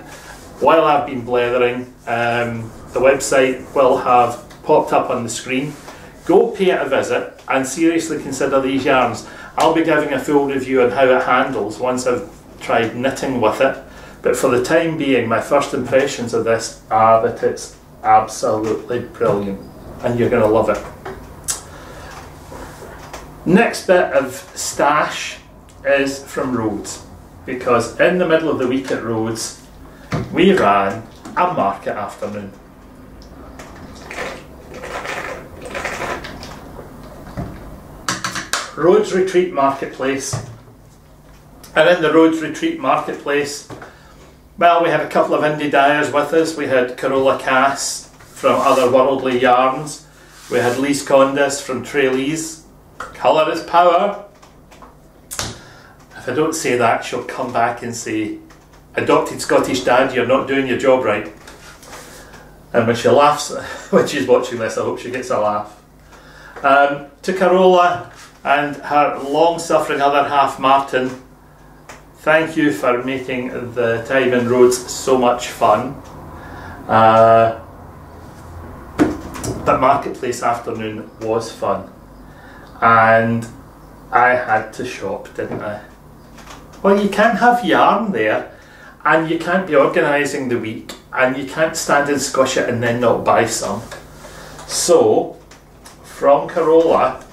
while I've been blethering, the website will have popped up on the screen. Go pay it a visit and seriously consider these yarns. I'll be giving a full review on how it handles once I've tried knitting with it, but for the time being, my first impressions of this are that it's absolutely brilliant and you're going to love it. Next bit of stash is from Rhodes, because in the middle of the week at Rhodes we ran a market afternoon. Rhodes Retreat Marketplace, and in the Rhodes Retreat Marketplace, well, we had a couple of indie dyers with us. We had Carola Cass from Other Worldly Yarns, we had Lise Condis from Trailese. Colour is power. If I don't say that, she'll come back and say, adopted Scottish dad, you're not doing your job right. And when she laughs, when she's watching this, I hope she gets a laugh. To Carola and her long-suffering other half, Martin, thank you for making the time in Rhodes so much fun. But Marketplace afternoon was fun. And I had to shop, didn't I? Well, you can't have yarn there, and you can't be organising the week, and you can't stand and squish it and then not buy some. So, from Carola,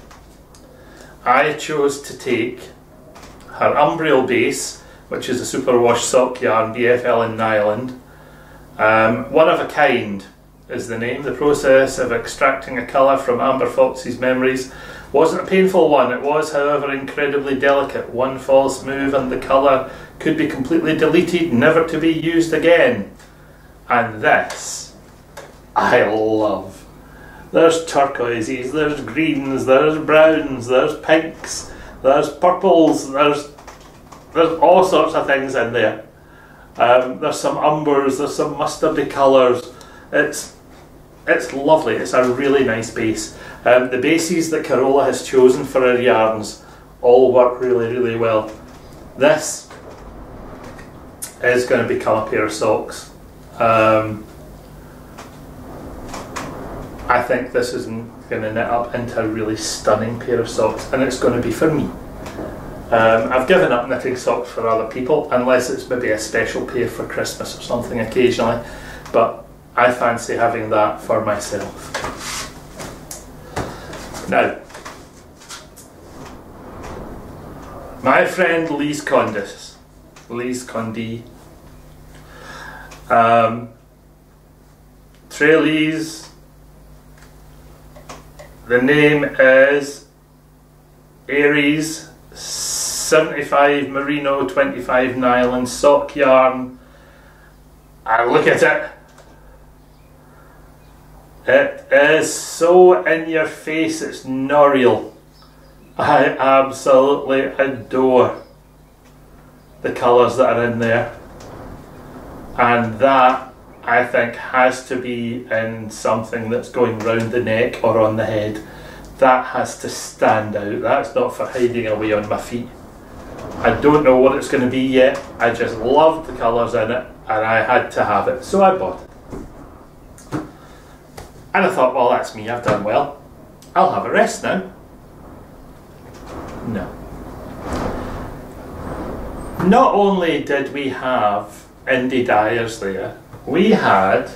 I chose to take her Umbriel base, which is a superwash sock yarn, BFL in Nyland. One of a kind is the name. The process of extracting a colour from Amber Fox's memories wasn't a painful one. It was, however, incredibly delicate. One false move and the colour could be completely deleted, never to be used again. And this, I love. There's turquoises, there's greens, there's browns, there's pinks, there's purples, there's all sorts of things in there. There's some umbers, there's some mustardy colours. It's lovely. It's a really nice base. The bases that Carola has chosen for her yarns all work really, really well. This is going to become a pair of socks. I think this is going to knit up into a really stunning pair of socks, and it's going to be for me. I've given up knitting socks for other people, unless it's maybe a special pair for Christmas or something occasionally, but I fancy having that for myself. Now, my friend Lise Condis, Trailese, the name is Aries 75 Merino 25 Nylon sock yarn, and look at it. It is so in your face, it's not real. I absolutely adore the colours that are in there, and that I think has to be in something that's going round the neck or on the head. That has to stand out. That's not for hiding away on my feet. I don't know what it's going to be yet. I just loved the colours in it and I had to have it, so I bought it. And I thought, well, that's me, I've done well. I'll have a rest now. No. Not only did we have indie dyers there, we had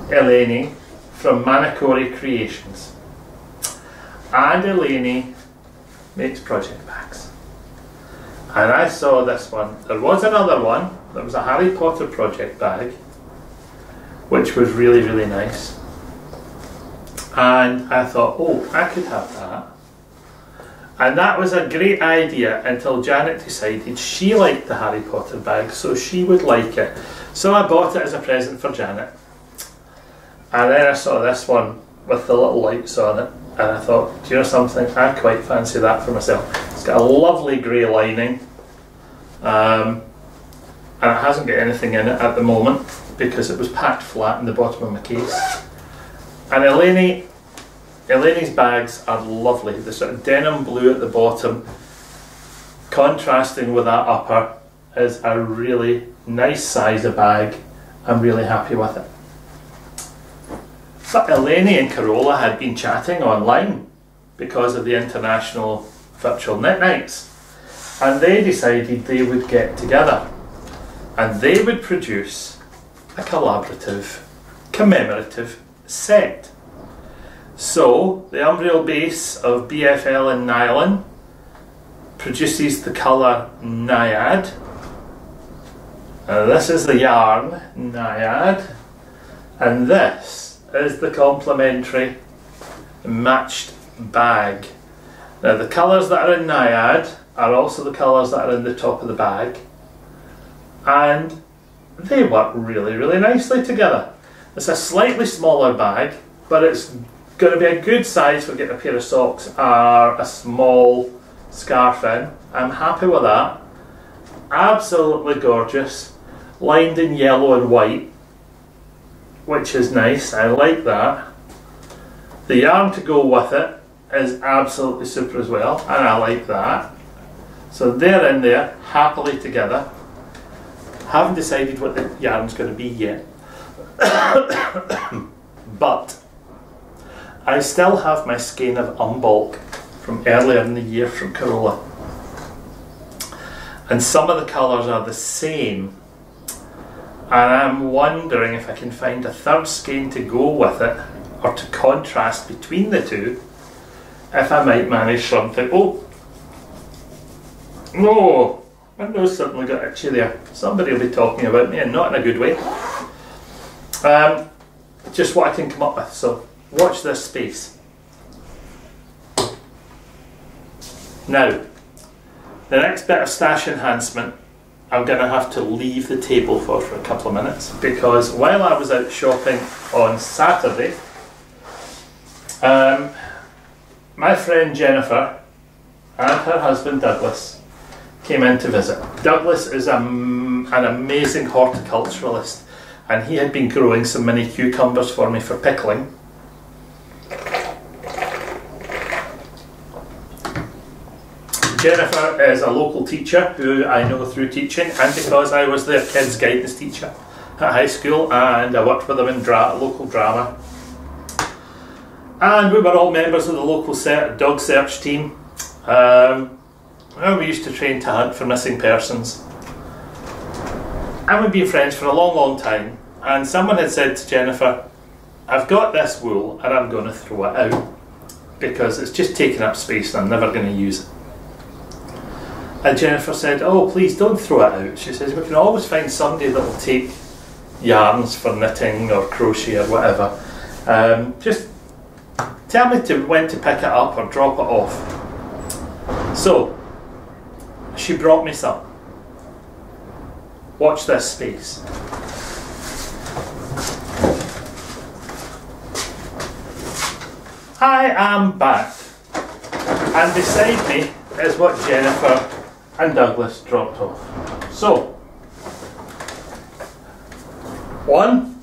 Eleni from Manacori Creations. And Eleni makes project bags. And I saw this one. There was another one that was a Harry Potter project bag, which was really, really nice. And I thought, oh, I could have that. And that was a great idea until Janet decided she liked the Harry Potter bag, so she would like it. So I bought it as a present for Janet. And then I saw this one with the little lights on it, and I thought, do you know something, I quite fancy that for myself. It's got a lovely grey lining, and it hasn't got anything in it at the moment because it was packed flat in the bottom of my case. And Eleni's bags are lovely. The sort of denim blue at the bottom, contrasting with that upper, is a really nice size of bag. I'm really happy with it. But Eleni and Carola had been chatting online because of the International Virtual Knit Nights, and they decided they would get together and they would produce a collaborative, commemorative set. So the umbrial base of BFL in nylon produces the colour Naiad. This is the yarn Naiad, and this is the complementary matched bag. Now the colours that are in Naiad are also the colours that are in the top of the bag, and they work really, really nicely together. It's a slightly smaller bag, but it's going to be a good size for getting a pair of socks or a small scarf in. I'm happy with that. Absolutely gorgeous, lined in yellow and white, which is nice. I like that. The yarn to go with it is absolutely super as well, and I like that. So they're in there happily together. Haven't decided what the yarn's going to be yet. But I still have my skein of Unbulk from earlier in the year from Carola, and some of the colours are the same, and I'm wondering if I can find a third skein to go with it, or to contrast between the two, if I might manage something. Oh no, my nose suddenly got itchy there. Somebody will be talking about me, and not in a good way. Just what I can come up with, so watch this space. Now, the next bit of stash enhancement I'm going to have to leave the table for a couple of minutes, because while I was out shopping on Saturday, my friend Jennifer and her husband Douglas came in to visit. Douglas is an amazing horticulturalist, and he had been growing some mini cucumbers for me for pickling. Jennifer is a local teacher who I know through teaching, and because I was their kids guidance teacher at high school, and I worked with them in local drama. And we were all members of the local dog search team. We used to train to hunt for missing persons. And we've been friends for a long, long time. And someone had said to Jennifer, I've got this wool and I'm going to throw it out because it's just taking up space and I'm never going to use it. And Jennifer said, oh, please don't throw it out. She says, we can always find somebody that will take yarns for knitting or crochet or whatever. Just tell me when to pick it up or drop it off. So, she brought me some. Watch this space. I am back, and beside me is what Jennifer and Douglas dropped off. So, one,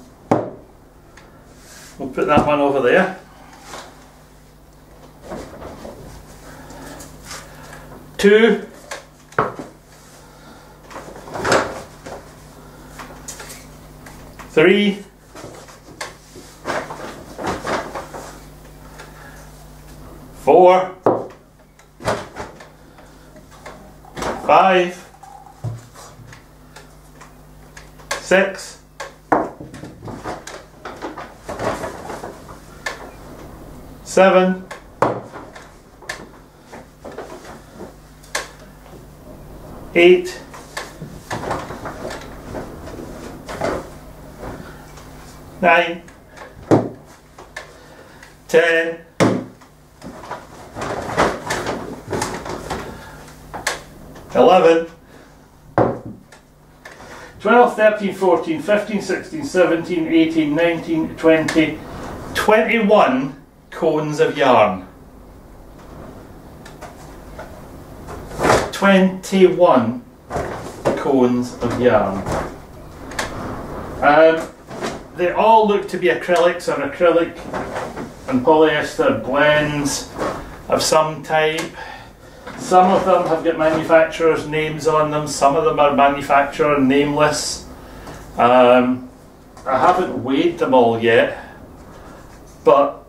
we'll put that one over there. Two, three, four, five, six, seven, 8, 9, 10, 11, 12, 13, 14, 15, 16, 17, 18, 19, 20, 21 cones of yarn. 21 cones of yarn. They all look to be acrylics or acrylic and polyester blends of some type. Some of them have got manufacturers' names on them, some of them are manufacturer nameless. I haven't weighed them all yet, but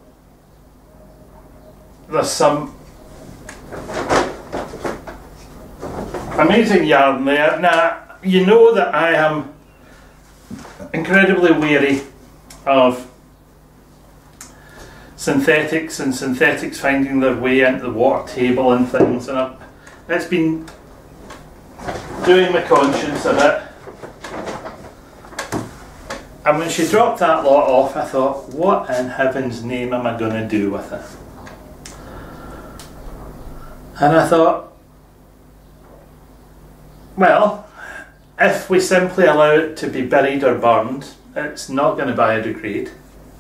there's some amazing yarn there. Now, you know that I am incredibly wary of synthetics and synthetics finding their way into the water table and things, and it's been doing my conscience a bit. And when she dropped that lot off, I thought, what in heaven's name am I going to do with it? And I thought, well, if we simply allow it to be buried or burned, it's not going to biodegrade.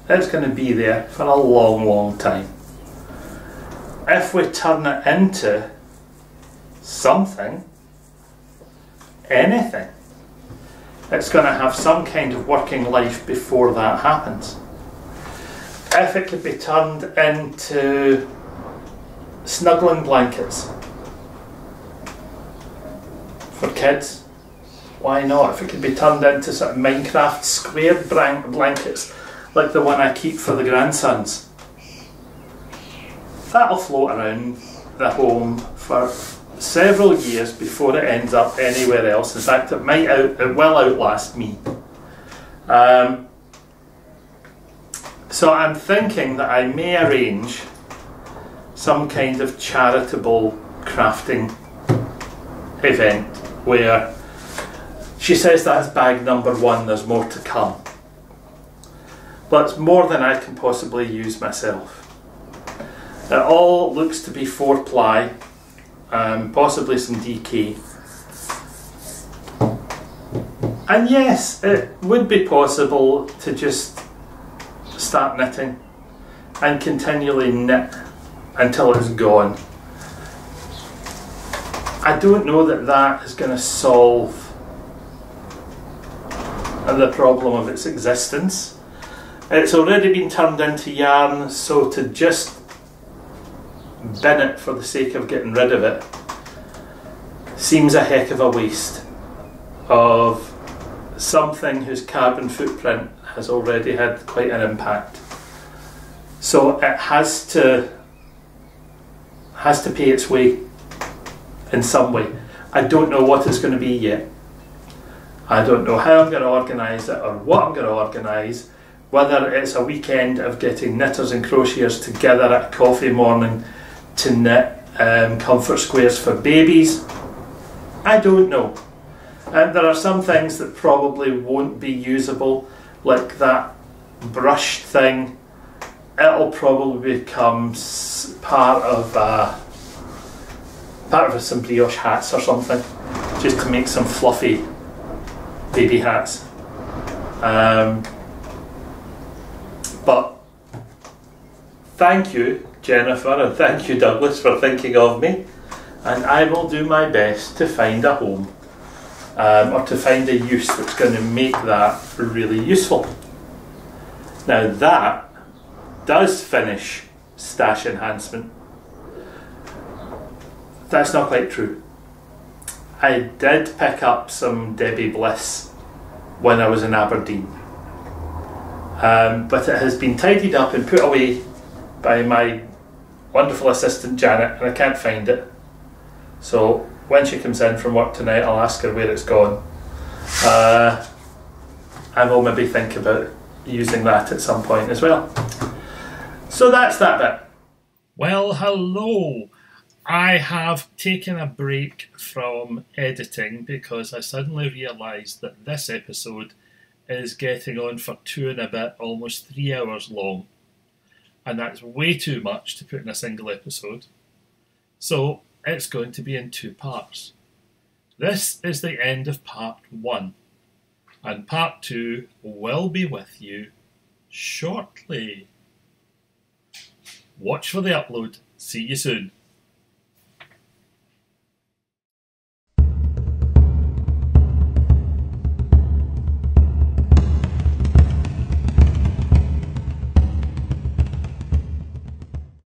It's going to be there for a long, long time. If we turn it into something, anything, it's going to have some kind of working life before that happens. If it could be turned into snuggling blankets for kids, why not? If it could be turned into sort of Minecraft squared blankets like the one I keep for the grandsons, that'll float around the home for several years before it ends up anywhere else. In fact, it will outlast me. So I'm thinking that I may arrange some kind of charitable crafting event where she says that's bag number 1, there's more to come. But it's more than I can possibly use myself. It all looks to be 4-ply, possibly some DK. And yes, it would be possible to just start knitting and continually knit until it's gone. I don't know that that is going to solve the problem of its existence. It's already been turned into yarn, so to just bin it for the sake of getting rid of it seems a heck of a waste of something whose carbon footprint has already had quite an impact. So it has to pay its way in some way. I don't know what it's going to be yet. I don't know how I'm going to organise it or what I'm going to organise, whether it's a weekend of getting knitters and crocheters together at a coffee morning to knit comfort squares for babies. I don't know. There are some things that probably won't be usable, like that brushed thing. It'll probably become part of some brioche hats or something, just to make some fluffy baby hats. But thank you, Jennifer, and thank you, Douglas, for thinking of me, and I will do my best to find a home, or to find a use that's going to make that really useful. Now that does finish stash enhancement. That's not quite true. I did pick up some Debbie Bliss when I was in Aberdeen. But it has been tidied up and put away by my wonderful assistant Janet, and I can't find it. So when she comes in from work tonight, I'll ask her where it's gone. And we'll maybe think about using that at some point as well. So that's that bit. Well, hello. I have taken a break from editing because I suddenly realised that this episode is getting on for 2 and a bit, almost 3 hours long. And that's way too much to put in a single episode. So it's going to be in 2 parts. This is the end of part 1. And part 2 will be with you shortly. Watch for the upload. See you soon.